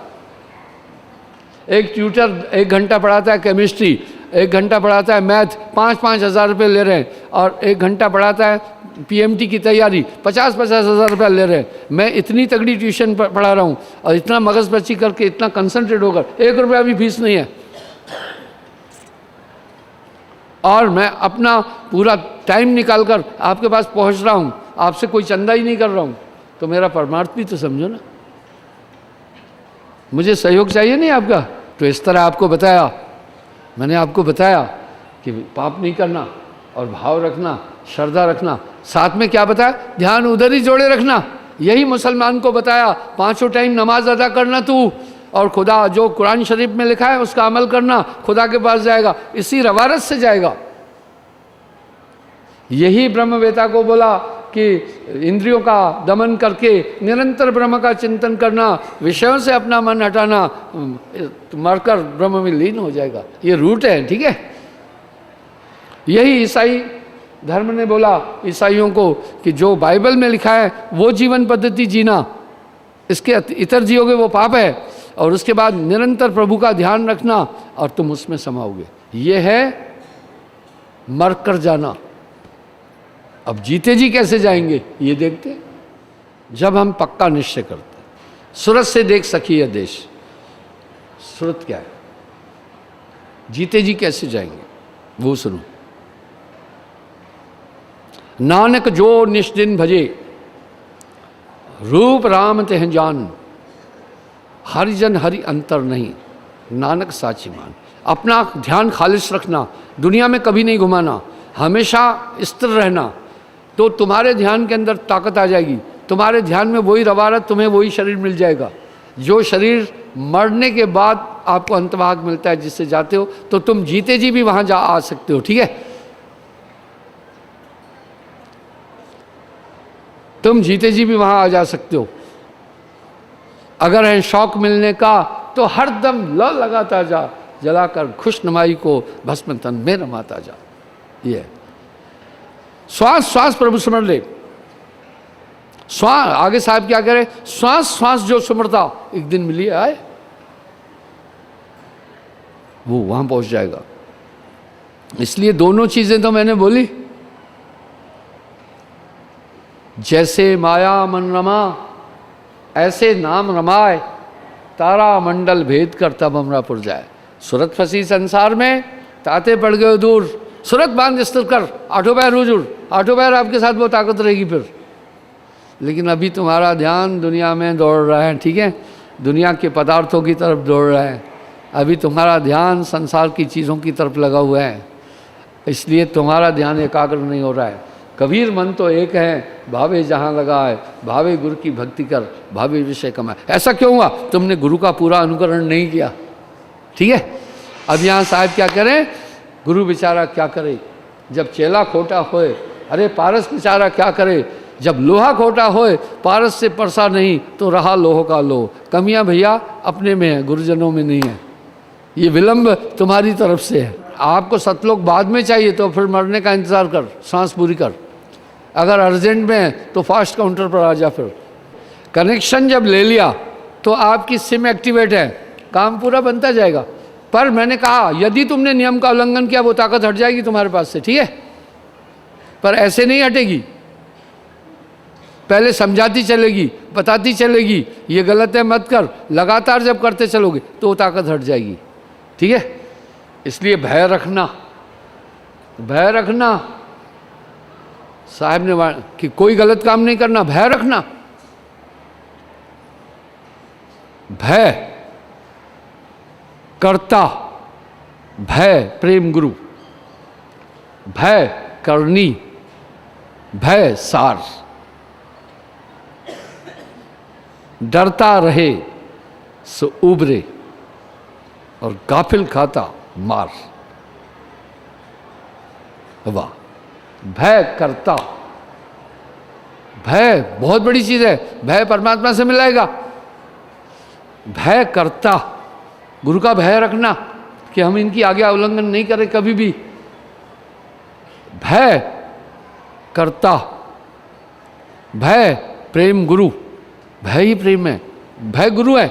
एक ट्यूटर 1 घंटा पढ़ाता है केमिस्ट्री, 1 घंटा पढ़ाता है मैथ, 5-5 हज़ार रुपये ले रहे हैं, और 1 घंटा पढ़ाता है पीएमटी की तैयारी, 50-50 हज़ार रुपया ले रहे हैं। मैं इतनी तगड़ी ट्यूशन पढ़ा रहा हूँ और इतना मगजबच्ची करके, इतना कंसंट्रेट होकर, 1 रुपया भी फीस नहीं है, और मैं अपना पूरा टाइम निकाल कर आपके पास पहुँच रहा हूँ, आपसे कोई चंदा ही नहीं कर रहा हूँ। तो मेरा परमार्थ भी तो समझो ना, मुझे सहयोग चाहिए नहीं आपका। तो इस तरह आपको बताया, मैंने आपको बताया कि पाप नहीं करना और भाव रखना, श्रद्धा रखना। साथ में क्या बताया? ध्यान उधर ही जोड़े रखना। यही मुसलमान को बताया, 5 टाइम नमाज अदा करना तू, और खुदा जो कुरान शरीफ में लिखा है उसका अमल करना, खुदा के पास जाएगा, इसी रवारत से जाएगा। यही ब्रह्मवेता को बोला कि इंद्रियों का दमन करके निरंतर ब्रह्म का चिंतन करना, विषयों से अपना मन हटाना, मरकर ब्रह्म में लीन हो जाएगा। ये रूट है, ठीक है। यही ईसाई धर्म ने बोला ईसाइयों को कि जो बाइबल में लिखा है वो जीवन पद्धति जीना, इसके इतर जियोगे वो पाप है। और उसके बाद निरंतर प्रभु का ध्यान रखना और तुम उसमें समाओगे। ये है मर कर जाना। अब जीते जी कैसे जाएंगे ये देखते हैं, जब हम पक्का निश्चय करते हैं। सूरत से देख सकी है देश, सूरत क्या है, जीते जी कैसे जाएंगे वो सुनो। नानक जो निष्दिन भजे, रूप राम तेह जान, हरिजन हरि अंतर नहीं, नानक साची मान। अपना ध्यान खालिश रखना, दुनिया में कभी नहीं घुमाना, हमेशा स्थिर रहना, तो तुम्हारे ध्यान के अंदर ताकत आ जाएगी। तुम्हारे ध्यान में वही रवारत, तुम्हें वही शरीर मिल जाएगा जो शरीर मरने के बाद आपको अंतभाग मिलता है, जिससे जाते हो तो तुम जीते जी भी वहां जा आ सकते हो। ठीक है, तुम जीते जी भी वहां आ जा सकते हो। अगर है शौक मिलने का तो हरदम लगाता जा, जलाकर खुशनुमाई को भस्म तन में रमाता जा। ये श्वास श्वास प्रभु सुमर ले। श्वास आगे साहब क्या करे, श्वास श्वास जो सुमरता एक दिन मिली आए वो वहां पहुंच जाएगा। इसलिए दोनों चीजें तो मैंने बोली, जैसे माया मन रमा ऐसे नाम रमाए, तारा मंडल भेद कर तब अमरापुर जाए। सूरत फंसी संसार में, ताते पड़ गए दूर, सूरत बांध स्थिर कर, आठों पैर हुजूर, आठों पैर आपके साथ वो ताकत रहेगी फिर। लेकिन अभी तुम्हारा ध्यान दुनिया में दौड़ रहा है, ठीक है, दुनिया के पदार्थों की तरफ दौड़ रहा है, अभी तुम्हारा ध्यान संसार की चीज़ों की तरफ लगा हुआ है, इसलिए तुम्हारा ध्यान एकाग्र नहीं हो रहा है। कबीर मन तो एक है, भावे जहाँ लगा है, भावे गुरु की भक्ति कर, भावे विषय कमाए। ऐसा क्यों हुआ? तुमने गुरु का पूरा अनुकरण नहीं किया। ठीक है, अब यहाँ साहब क्या करें, गुरु बेचारा क्या करे जब चेला खोटा होए, अरे पारस बेचारा क्या करे जब लोहा खोटा होए, पारस से परसा नहीं तो रहा लोह का लोह। कमियां भैया अपने में है, गुरुजनों में नहीं है। ये विलंब तुम्हारी तरफ से है। आपको सतलोक बाद में चाहिए तो फिर मरने का इंतजार कर, सांस पूरी कर। अगर अर्जेंट में है तो फास्ट काउंटर पर आ जा। फिर कनेक्शन जब ले लिया तो आपकी सिम एक्टिवेट है, काम पूरा बनता जाएगा। पर मैंने कहा यदि तुमने नियम का उल्लंघन किया वो ताकत हट जाएगी तुम्हारे पास से, ठीक है, पर ऐसे नहीं हटेगी, पहले समझाती चलेगी, बताती चलेगी, ये गलत है मत कर, लगातार जब करते चलोगे तो वो ताकत हट जाएगी। ठीक है, इसलिए भय रखना, भय रखना। साहब ने कि कोई गलत काम नहीं करना, भय रखना। भय कर्ता, भय प्रेम गुरु, भय करनी, भय सार। डरता रहे सो उबरे और गाफिल खाता मार। वाह, भय करता, भय बहुत बड़ी चीज है, भय परमात्मा से मिलाएगा। भय करता, गुरु का भय रखना कि हम इनकी आज्ञा उल्लंघन नहीं करें कभी भी। भय करता, भय प्रेम गुरु, भय ही प्रेम है, भय गुरु है।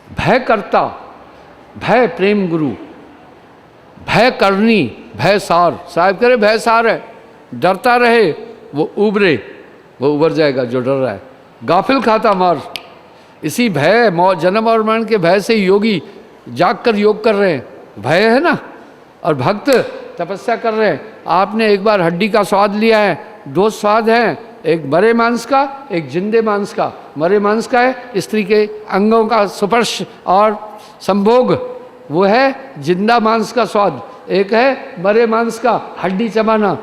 भय करता, भय प्रेम गुरु, भय करनी, भय सार। साहब करे भय सार है, डरता रहे वो उबरे, वो उबर जाएगा जो डर रहा है। गाफिल खाता मार। इसी भय जन्म और मरण के भय से योगी जाग कर योग कर रहे हैं, भय है ना, और भक्त तपस्या कर रहे हैं। आपने एक बार हड्डी का स्वाद लिया है, दो स्वाद हैं, एक मरे मांस का, एक जिंदे मांस का। मरे मांस का है स्त्री के अंगों का स्पर्श और संभोग, वो है जिंदा मांस का स्वाद। एक है मरे मांस का हड्डी चबाना।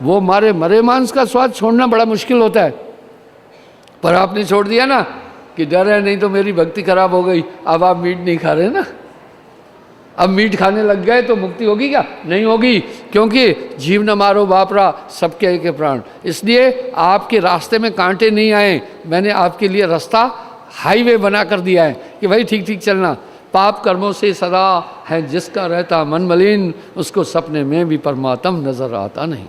वो मरे मांस का स्वाद छोड़ना बड़ा मुश्किल होता है, पर आपने छोड़ दिया ना कि डर है नहीं तो मेरी भक्ति खराब हो गई। अब आप मीट नहीं खा रहे ना, अब मीट खाने लग गए तो मुक्ति होगी क्या? नहीं होगी, क्योंकि जीव न मारो बापरा सबके एक प्राण। इसलिए आपके रास्ते में कांटे नहीं आए, मैंने आपके लिए रास्ता हाईवे बना कर दिया है कि भाई ठीक ठीक चलना। पाप कर्मों से सदा है जिसका रहता मन मलिन, उसको सपने में भी परमात्मा नजर आता नहीं।